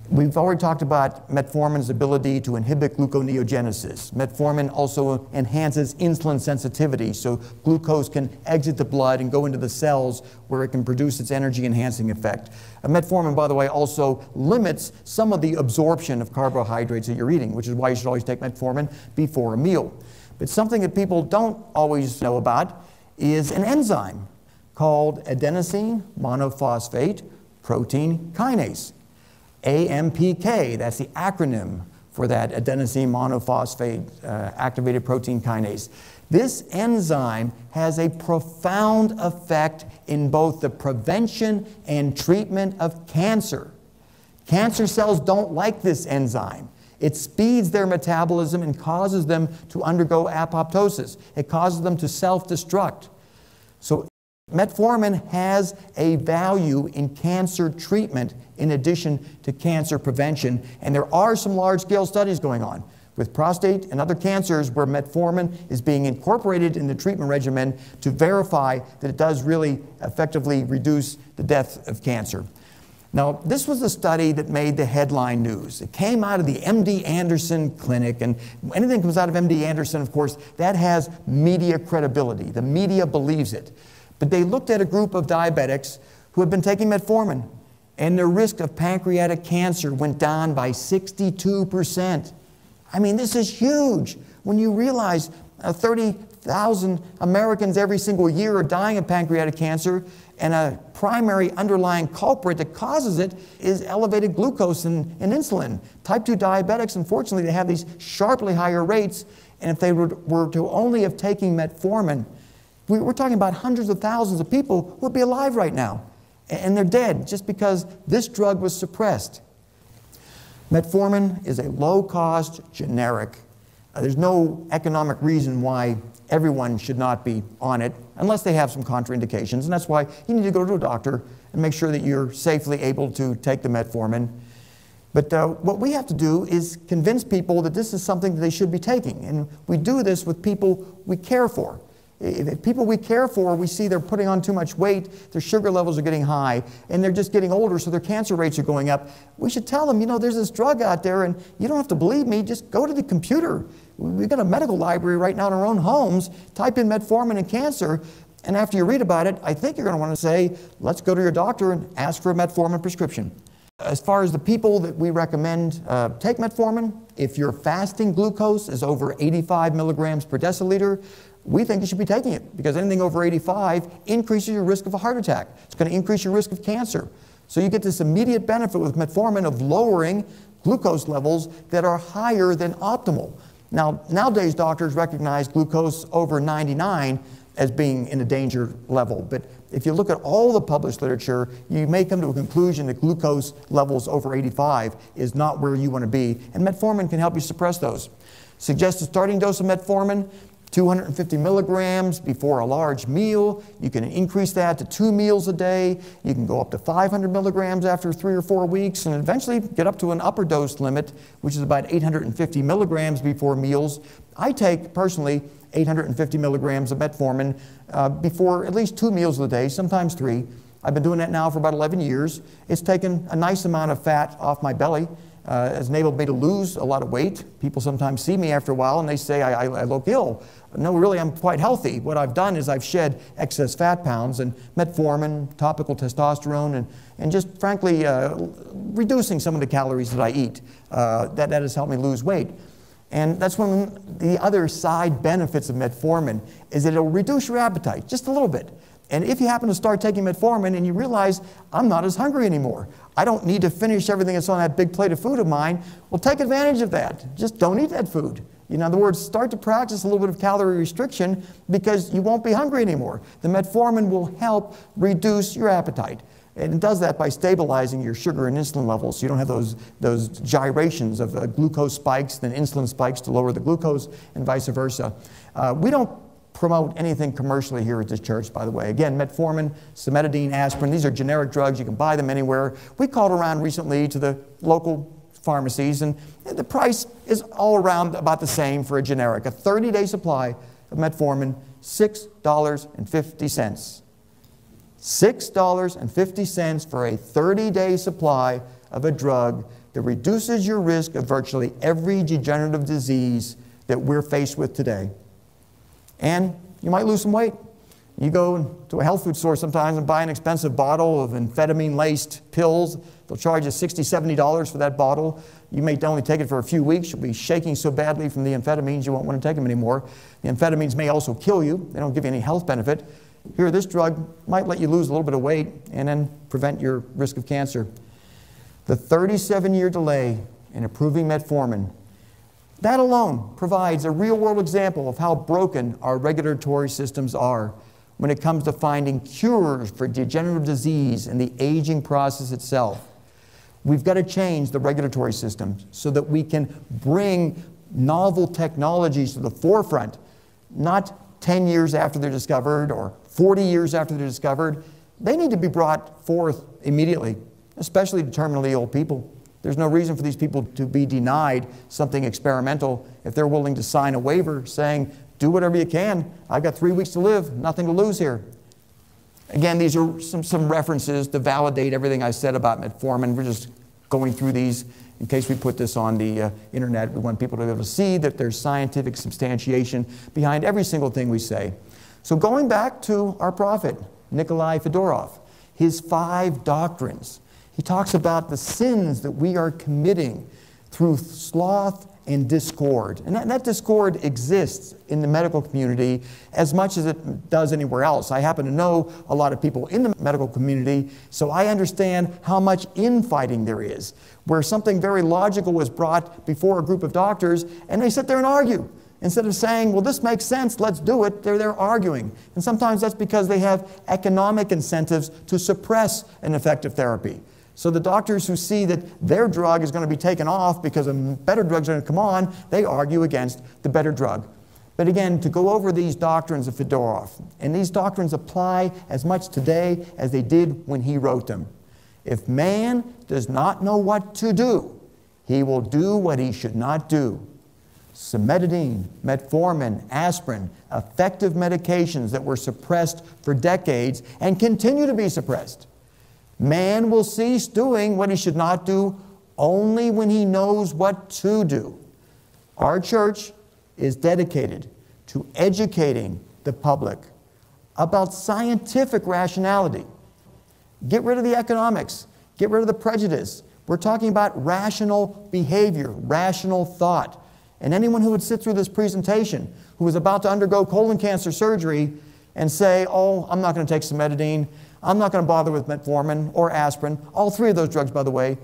We've already talked about metformin's ability to inhibit gluconeogenesis. Metformin also enhances insulin sensitivity, so glucose can exit the blood and go into the cells where it can produce its energy-enhancing effect. Metformin, by the way, also limits some of the absorption of carbohydrates that you're eating, which is why you should always take metformin before a meal. But something that people don't always know about is an enzyme called adenosine monophosphate protein kinase. AMPK, that's the acronym for that adenosine monophosphate activated protein kinase. This enzyme has a profound effect in both the prevention and treatment of cancer. Cancer cells don't like this enzyme. It speeds their metabolism and causes them to undergo apoptosis. It causes them to self-destruct. So metformin has a value in cancer treatment in addition to cancer prevention, and there are some large-scale studies going on with prostate and other cancers where metformin is being incorporated in the treatment regimen to verify that it does really effectively reduce the death of cancer. Now, this was a study that made the headline news. It came out of the MD Anderson Clinic, and anything that comes out of MD Anderson, of course, that has media credibility. The media believes it. But they looked at a group of diabetics who had been taking metformin, and their risk of pancreatic cancer went down by 62%. I mean, this is huge. When you realize 30,000 Americans every single year are dying of pancreatic cancer, and a primary underlying culprit that causes it is elevated glucose and insulin. Type 2 diabetics, unfortunately, they have these sharply higher rates, and if they were to only have taken metformin, we're talking about hundreds of thousands of people who would be alive right now. And they're dead just because this drug was suppressed. Metformin is a low-cost generic. There's no economic reason why everyone should not be on it unless they have some contraindications. And that's why you need to go to a doctor and make sure that you're safely able to take the metformin. But what we have to do is convince people that this is something that they should be taking. And we do this with people we care for. If people we care for, we see they're putting on too much weight, their sugar levels are getting high, and they're just getting older, so their cancer rates are going up. We should tell them, you know, there's this drug out there, and you don't have to believe me, just go to the computer. We've got a medical library right now in our own homes. Type in metformin and cancer, and after you read about it, I think you're going to want to say, let's go to your doctor and ask for a metformin prescription. As far as the people that we recommend take metformin, if your fasting glucose is over 85 milligrams per deciliter, we think you should be taking it because anything over 85 increases your risk of a heart attack. It's going to increase your risk of cancer. So you get this immediate benefit with metformin of lowering glucose levels that are higher than optimal. Now, nowadays doctors recognize glucose over 99 as being in a danger level. But if you look at all the published literature, you may come to a conclusion that glucose levels over 85 is not where you want to be, and metformin can help you suppress those. Suggested starting dose of metformin, 250 milligrams before a large meal. You can increase that to 2 meals a day. You can go up to 500 milligrams after 3 or 4 weeks, and eventually get up to an upper dose limit, which is about 850 milligrams before meals. I take, personally, 850 milligrams of metformin before at least 2 meals a day, sometimes 3. I've been doing that now for about 11 years. It's taken a nice amount of fat off my belly. Has enabled me to lose a lot of weight. People sometimes see me after a while and they say I look ill. No, really, I'm quite healthy. What I've done is I've shed excess fat pounds, and metformin, topical testosterone, and just frankly reducing some of the calories that I eat. That has helped me lose weight. And that's one of the other side benefits of metformin, is that it'll reduce your appetite just a little bit. And if you happen to start taking metformin and you realize, I'm not as hungry anymore, I don't need to finish everything that's on that big plate of food of mine, well, take advantage of that. Just don't eat that food. In other words, start to practice a little bit of calorie restriction because you won't be hungry anymore. The metformin will help reduce your appetite. And it does that by stabilizing your sugar and insulin levels, so you don't have those gyrations of glucose spikes, then insulin spikes to lower the glucose, and vice versa. We don't promote anything commercially here at this church, by the way. Again, metformin, cimetidine, aspirin, these are generic drugs. You can buy them anywhere. We called around recently to the local pharmacies, and the price is all around about the same for a generic. A 30-day supply of metformin, $6.50. $6.50 for a 30-day supply of a drug that reduces your risk of virtually every degenerative disease that we're faced with today. And you might lose some weight. You go to a health food store sometimes and buy an expensive bottle of amphetamine-laced pills. They'll charge you $60, $70 for that bottle. You may only take it for a few weeks. You'll be shaking so badly from the amphetamines you won't want to take them anymore. The amphetamines may also kill you. They don't give you any health benefit. Here, this drug might let you lose a little bit of weight and then prevent your risk of cancer. The 37-year delay in approving metformin, that alone provides a real-world example of how broken our regulatory systems are when it comes to finding cures for degenerative disease and the aging process itself. We've got to change the regulatory system so that we can bring novel technologies to the forefront, not 10 years after they're discovered or 40 years after they're discovered. They need to be brought forth immediately, especially to terminally ill people. There's no reason for these people to be denied something experimental if they're willing to sign a waiver saying, do whatever you can. I've got 3 weeks to live, nothing to lose here. Again, these are some references to validate everything I said about metformin. We're just going through these in case we put this on the internet. We want people to be able to see that there's scientific substantiation behind every single thing we say. So going back to our prophet, Nikolai Fedorov, his 5 doctrines. He talks about the sins that we are committing through sloth and discord. And that discord exists in the medical community as much as it does anywhere else. I happen to know a lot of people in the medical community, so I understand how much infighting there is, where something very logical was brought before a group of doctors, and they sit there and argue. Instead of saying, well, this makes sense, let's do it, they're there arguing. And sometimes that's because they have economic incentives to suppress an effective therapy. So the doctors who see that their drug is going to be taken off because a better drug's going to come on, they argue against the better drug. But again, to go over these doctrines of Fedorov, and these doctrines apply as much today as they did when he wrote them. If man does not know what to do, he will do what he should not do. Cimetidine, metformin, aspirin, effective medications that were suppressed for decades and continue to be suppressed. Man will cease doing what he should not do only when he knows what to do. Our church is dedicated to educating the public about scientific rationality. Get rid of the economics. Get rid of the prejudice. We're talking about rational behavior, rational thought. And anyone who would sit through this presentation, who was about to undergo colon cancer surgery and say, oh, I'm not going to take cimetidine, I'm not going to bother with metformin or aspirin. All three of those drugs, by the way,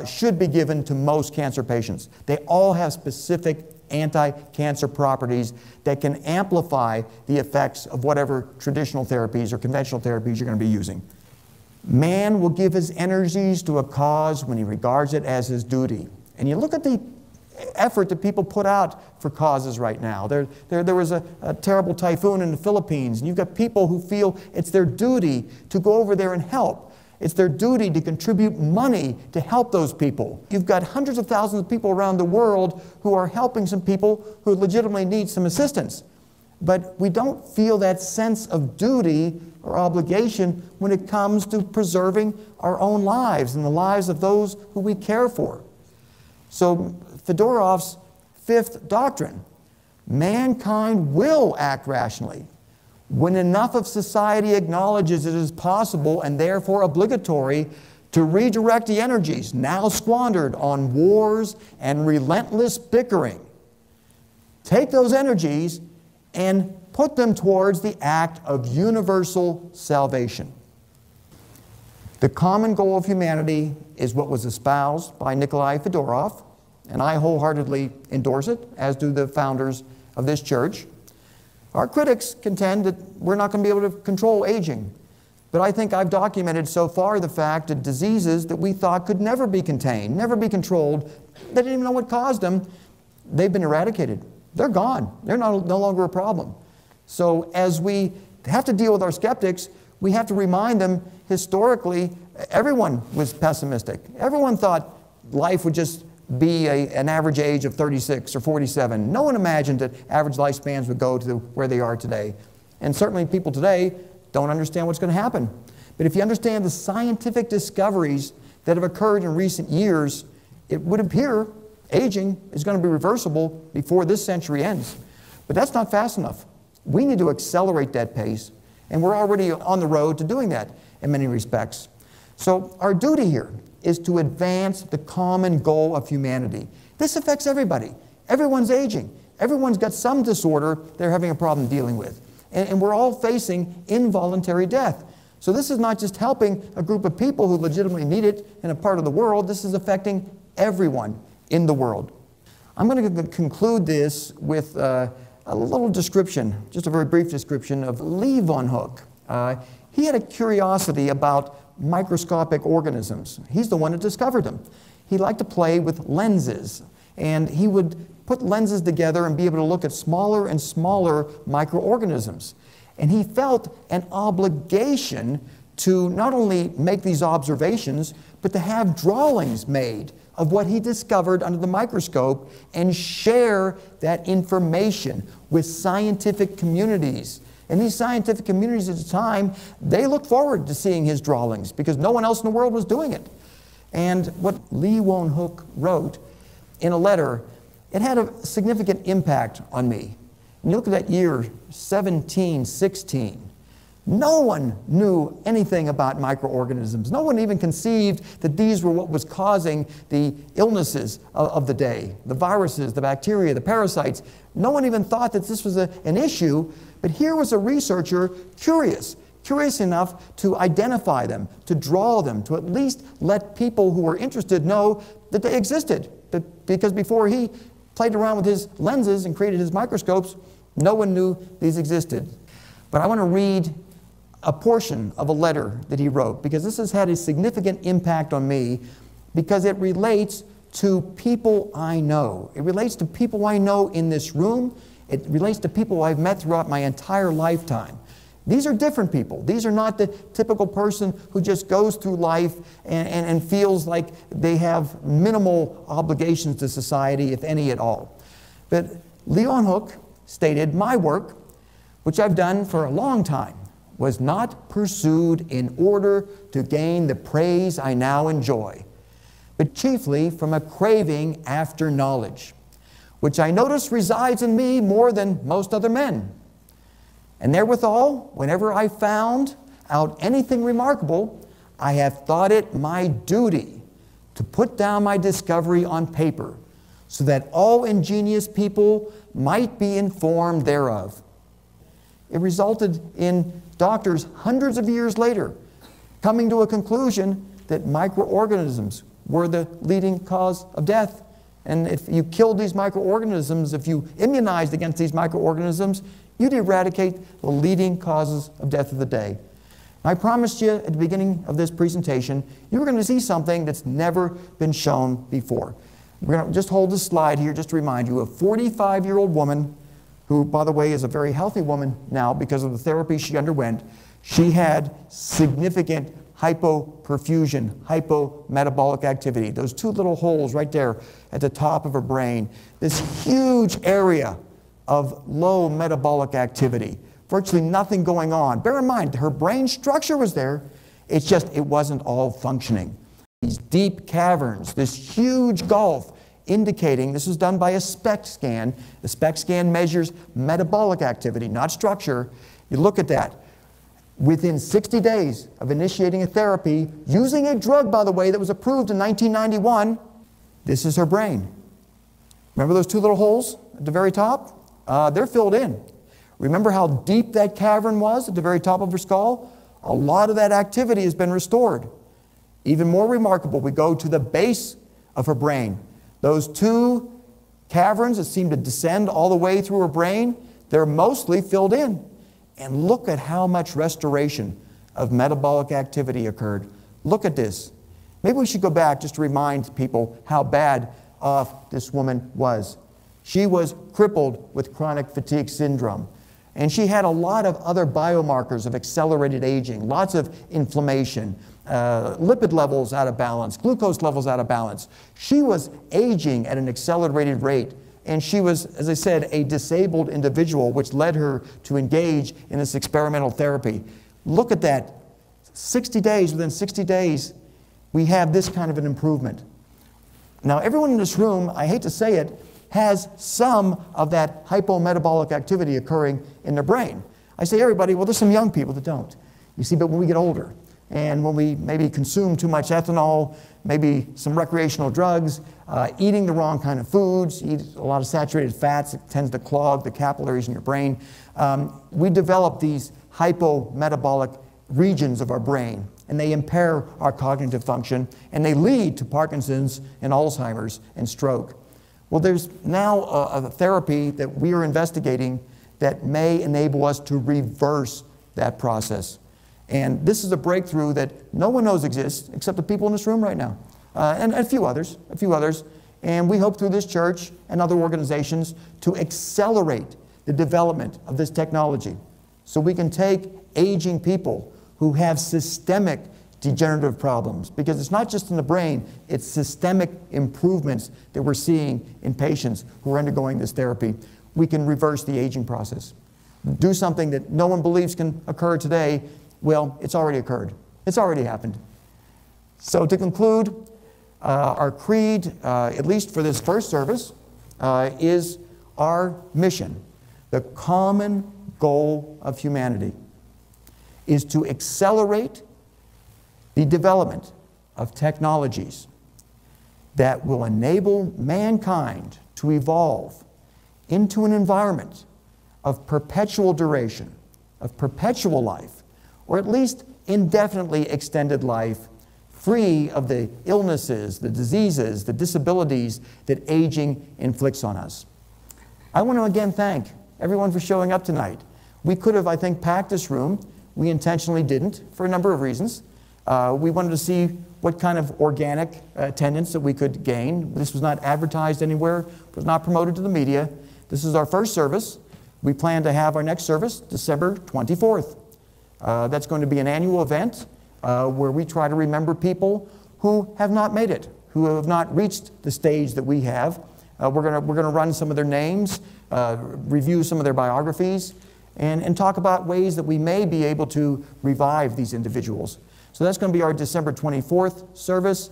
should be given to most cancer patients. They all have specific anti-cancer properties that can amplify the effects of whatever traditional therapies or conventional therapies you're going to be using. Man will give his energies to a cause when he regards it as his duty. And you look at the effort that people put out for causes right now. There was a terrible typhoon in the Philippines, and you've got people who feel it's their duty to go over there and help. It's their duty to contribute money to help those people. You've got hundreds of thousands of people around the world who are helping some people who legitimately need some assistance. But we don't feel that sense of duty or obligation when it comes to preserving our own lives and the lives of those who we care for. So Fedorov's fifth doctrine, mankind will act rationally when enough of society acknowledges it is possible and therefore obligatory to redirect the energies now squandered on wars and relentless bickering. Take those energies and put them towards the act of universal salvation. The common goal of humanity is what was espoused by Nikolai Fedorov, and I wholeheartedly endorse it, as do the founders of this church. Our critics contend that we're not going to be able to control aging. But I think I've documented so far the fact that diseases that we thought could never be contained, never be controlled, they didn't even know what caused them, they've been eradicated. They're gone. They're no longer a problem. So as we have to deal with our skeptics, we have to remind them historically, everyone was pessimistic. Everyone thought life would just be an average age of 36 or 47. No one imagined that average lifespans would go to where they are today. And certainly people today don't understand what's going to happen. But if you understand the scientific discoveries that have occurred in recent years, it would appear aging is going to be reversible before this century ends. But that's not fast enough. We need to accelerate that pace, and we're already on the road to doing that in many respects. So our duty here is to advance the common goal of humanity. This affects everybody. Everyone's aging. Everyone's got some disorder they're having a problem dealing with. And we're all facing involuntary death. So this is not just helping a group of people who legitimately need it in a part of the world. This is affecting everyone in the world. I'm going to conclude this with a little description, just a very brief description of Lee von Hoek. He had a curiosity about microscopic organisms. He's the one that discovered them. He liked to play with lenses, and he would put lenses together and be able to look at smaller and smaller microorganisms. And he felt an obligation to not only make these observations, but to have drawings made of what he discovered under the microscope and share that information with scientific communities. And these scientific communities at the time, they looked forward to seeing his drawings because no one else in the world was doing it. And what Lee von Hoek wrote in a letter, it had a significant impact on me. And you look at that year, 1716. No one knew anything about microorganisms. No one even conceived that these were what was causing the illnesses of the day, the viruses, the bacteria, the parasites. No one even thought that this was an issue, but here was a researcher curious enough to identify them, to draw them, to at least let people who were interested know that they existed. Because before he played around with his lenses and created his microscopes, no one knew these existed. But I want to read a portion of a letter that he wrote, because this has had a significant impact on me, because it relates to people I know. It relates to people I know in this room. It relates to people I've met throughout my entire lifetime. These are different people. These are not the typical person who just goes through life and feels like they have minimal obligations to society, if any at all. But Lee von Hoek stated, "My work, which I've done for a long time, was not pursued in order to gain the praise I now enjoy, but chiefly from a craving after knowledge, which I notice resides in me more than most other men. And therewithal, whenever I found out anything remarkable, I have thought it my duty to put down my discovery on paper, so that all ingenious people might be informed thereof. It resulted in doctors hundreds of years later coming to a conclusion that microorganisms were the leading cause of death. And if you killed these microorganisms, if you immunized against these microorganisms, you'd eradicate the leading causes of death of the day. I promised you at the beginning of this presentation, you were going to see something that's never been shown before. We're going to just hold this slide here just to remind you. A 45-year-old woman, who, by the way, is a very healthy woman now because of the therapy she underwent, she had significant hypoperfusion, hypometabolic activity. Those two little holes right there at the top of her brain. This huge area of low metabolic activity. Virtually nothing going on. Bear in mind, her brain structure was there. It's just, it wasn't all functioning. These deep caverns, this huge gulf, indicating, this is done by a SPECT scan. The SPECT scan measures metabolic activity, not structure. You look at that. Within 60 days of initiating a therapy, using a drug, by the way, that was approved in 1991, this is her brain. Remember those two little holes at the very top? They're filled in. Remember how deep that cavern was at the very top of her skull? A lot of that activity has been restored. Even more remarkable, we go to the base of her brain. Those two caverns that seem to descend all the way through her brain, they're mostly filled in. And look at how much restoration of metabolic activity occurred. Look at this. Maybe we should go back just to remind people how bad off this woman was. She was crippled with chronic fatigue syndrome. And she had a lot of other biomarkers of accelerated aging, lots of inflammation, lipid levels out of balance, glucose levels out of balance. She was aging at an accelerated rate. And she was, as I said, a disabled individual, which led her to engage in this experimental therapy. Look at that. 60 days, within 60 days, we have this kind of an improvement. Now, everyone in this room, I hate to say it, has some of that hypometabolic activity occurring in their brain. I say everybody, well, there's some young people that don't. You see, but when we get older, and when we maybe consume too much ethanol, maybe some recreational drugs, eating the wrong kind of foods, eat a lot of saturated fats, it tends to clog the capillaries in your brain. We develop these hypometabolic regions of our brain, and they impair our cognitive function, and they lead to Parkinson's and Alzheimer's and stroke. Well, there's now a therapy that we are investigating that may enable us to reverse that process. And this is a breakthrough that no one knows exists except the people in this room right now, and a few others. And we hope through this church and other organizations to accelerate the development of this technology so we can take aging people who have systemic degenerative problems, because it's not just in the brain, it's systemic improvements that we're seeing in patients who are undergoing this therapy. We can reverse the aging process. Do something that no one believes can occur today. Well, it's already occurred. It's already happened. So to conclude, our creed, at least for this first service, is our mission. The common goal of humanity is to accelerate the development of technologies that will enable mankind to evolve into an environment of perpetual duration, of perpetual life, or at least indefinitely extended life, free of the illnesses, the diseases, the disabilities that aging inflicts on us. I want to again thank everyone for showing up tonight. We could have, I think, packed this room. We intentionally didn't for a number of reasons. We wanted to see what kind of organic attendance that we could gain. This was not advertised anywhere, was not promoted to the media. This is our first service. We plan to have our next service December 24th. That's going to be an annual event where we try to remember people who have not made it, who have not reached the stage that we have. We're going to run some of their names, review some of their biographies, and talk about ways that we may be able to revive these individuals. So that's going to be our December 24th service.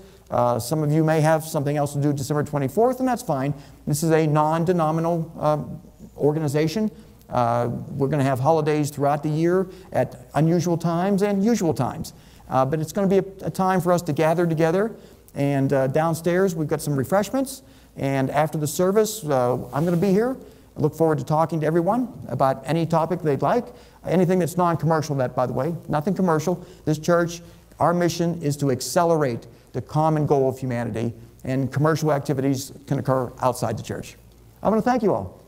Some of you may have something else to do December 24th, and that's fine. This is a non-denominational organization. We're going to have holidays throughout the year at unusual times and usual times. But it's going to be a time for us to gather together. And downstairs, we've got some refreshments. And after the service, I'm going to be here. I look forward to talking to everyone about any topic they'd like. Anything that's non-commercial, that, by the way, nothing commercial. This church, our mission is to accelerate the common goal of humanity, and commercial activities can occur outside the church. I want to thank you all.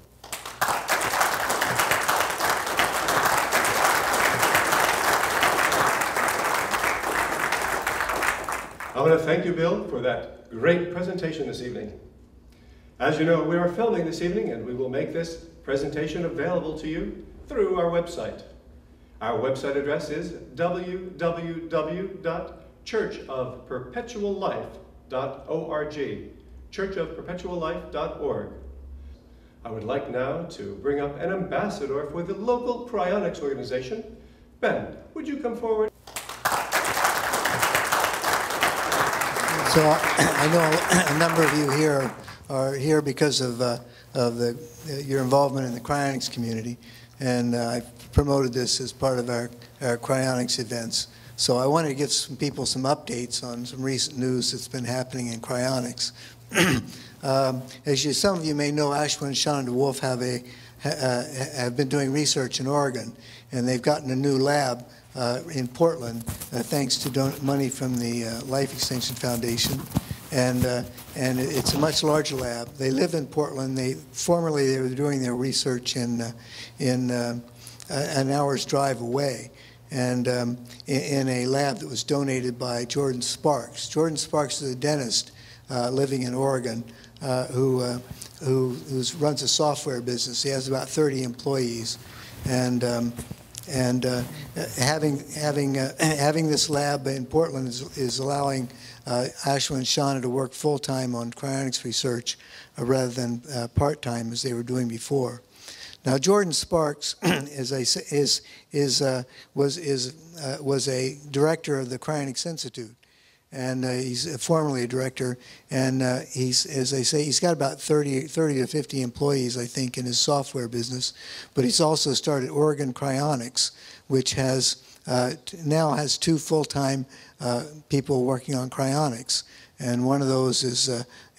I want to thank you, Bill, for that great presentation this evening. As you know, we are filming this evening, and we will make this presentation available to you through our website. Our website address is www.churchofperpetuallife.org, churchofperpetuallife.org. I would like now to bring up an ambassador for the local cryonics organization. Ben, would you come forward? So I know a number of you here are here because of your involvement in the cryonics community, and I've promoted this as part of our cryonics events. So I wanted to give some people some updates on some recent news that's been happening in cryonics. As some of you may know, Ashwin and Shauna DeWolf have been doing research in Oregon, and they've gotten a new lab in Portland, thanks to money from the Life Extension Foundation, and it's a much larger lab. They live in Portland. Formerly they were doing their research in an hour's drive away, and in a lab that was donated by Jordan Sparks. Jordan Sparks is a dentist living in Oregon who runs a software business. He has about 30 employees, and having this lab in Portland is allowing Ashwin and Shauna to work full-time on cryonics research rather than part-time as they were doing before. Now, Jordan Sparks was a director of the Cryonics Institute, and he's formerly a director, and he's, as I say, he's got about 30 to 50 employees, I think, in his software business. But he's also started Oregon Cryonics, which now has 2 full-time people working on cryonics, and one of those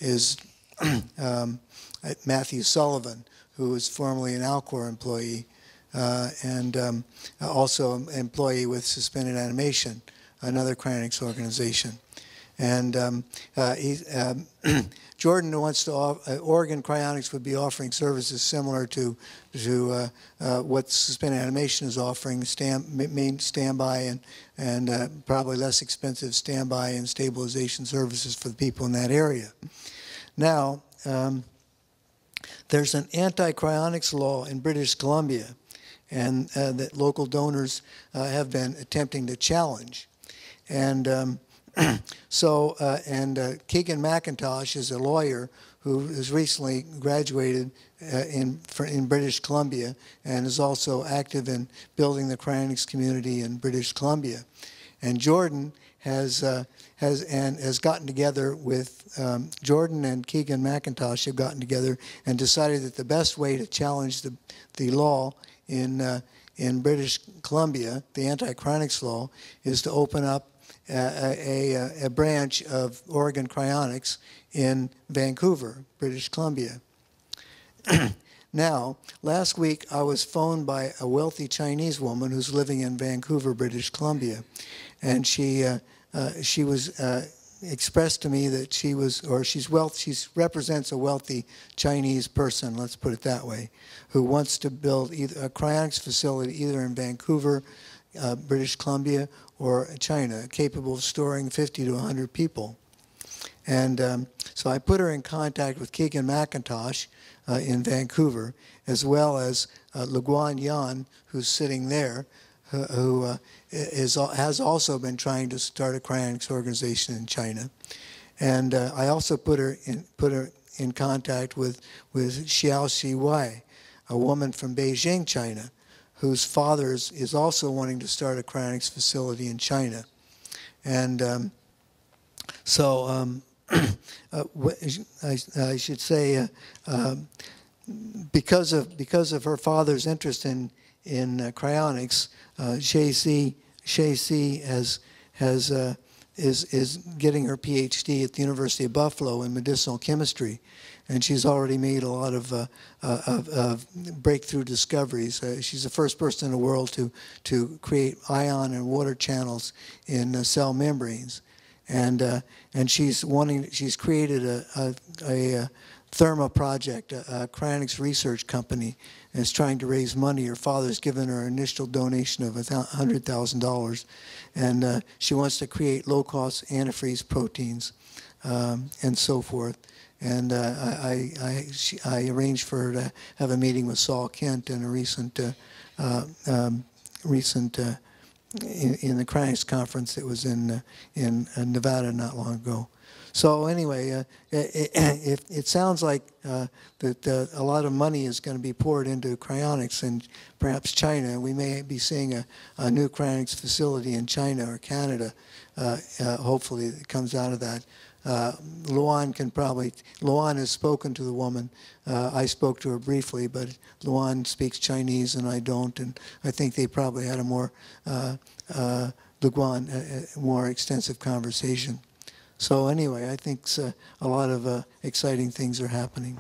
is Matthew Sullivan, who was formerly an Alcor employee, and also an employee with Suspended Animation, another cryonics organization. And Jordan wants to Oregon Cryonics would be offering services similar to what Suspended Animation is offering, main standby and probably less expensive standby and stabilization services for the people in that area. Now, there's an anti-cryonics law in British Columbia, and that local donors have been attempting to challenge. And Keegan McIntosh is a lawyer who has recently graduated in British Columbia and is also active in building the cryonics community in British Columbia. And Jordan has gotten together with Jordan and Keegan McIntosh have gotten together and decided that the best way to challenge the law in British Columbia, the anti-cryonics law, is to open up a branch of Oregon Cryonics in Vancouver, British Columbia. Now, last week I was phoned by a wealthy Chinese woman who's living in Vancouver, British Columbia, and she expressed to me that she represents a wealthy Chinese person, let's put it that way, who wants to build either a cryonics facility either in Vancouver, British Columbia, or China, capable of storing 50 to 100 people. And so I put her in contact with Keegan McIntosh in Vancouver, as well as Leguan Yan, who's sitting there, who has also been trying to start a cryonics organization in China. And I also put her in contact with Xiao Shiwai, a woman from Beijing, China, whose father is also wanting to start a cryonics facility in China. And I should say, because of her father's interest in cryonics, Shay-C is getting her PhD at the University of Buffalo in medicinal chemistry, and she's already made a lot of breakthrough discoveries. She's the first person in the world to create ion and water channels in cell membranes, and she's created a Therma project, a cryonics research company, and is trying to raise money. Her father's given her an initial donation of $100,000, and she wants to create low-cost antifreeze proteins and so forth. And I arranged for her to have a meeting with Saul Kent in a recent in the cryonics conference that was in Nevada not long ago. So anyway, it sounds like that a lot of money is going to be poured into cryonics in perhaps China. We may be seeing a new cryonics facility in China or Canada. Hopefully it comes out of that. Luan has spoken to the woman. I spoke to her briefly, but Luan speaks Chinese and I don't, and I think they probably had a more more extensive conversation. So anyway, I think a lot of exciting things are happening.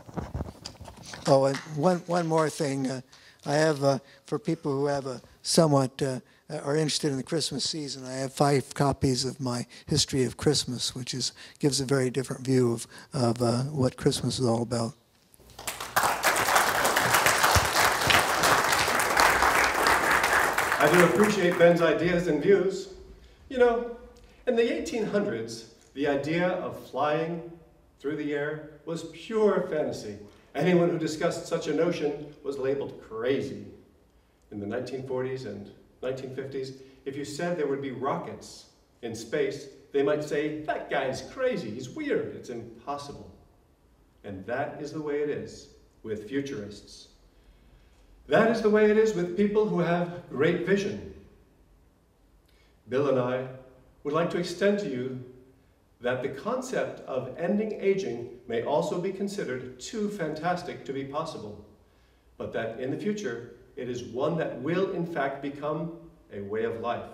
Oh, and one more thing. I have, for people who have a somewhat are interested in the Christmas season, I have 5 copies of my History of Christmas, which gives a very different view of what Christmas is all about. I do appreciate Ben's ideas and views. You know, in the 1800s, the idea of flying through the air was pure fantasy. Anyone who discussed such a notion was labeled crazy. In the 1940s and 1950s, if you said there would be rockets in space, they might say, that guy's crazy, he's weird, it's impossible. And that is the way it is with futurists. That is the way it is with people who have great vision. Bill and I would like to extend to you that the concept of ending aging may also be considered too fantastic to be possible, but that in the future, it is one that will in fact become a way of life.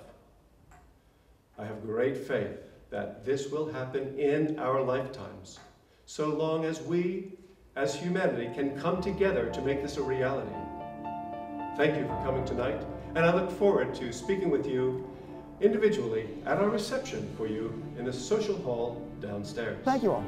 I have great faith that this will happen in our lifetimes, so long as we, as humanity, can come together to make this a reality. Thank you for coming tonight, and I look forward to speaking with you individually at our reception for you in the social hall downstairs. Thank you all.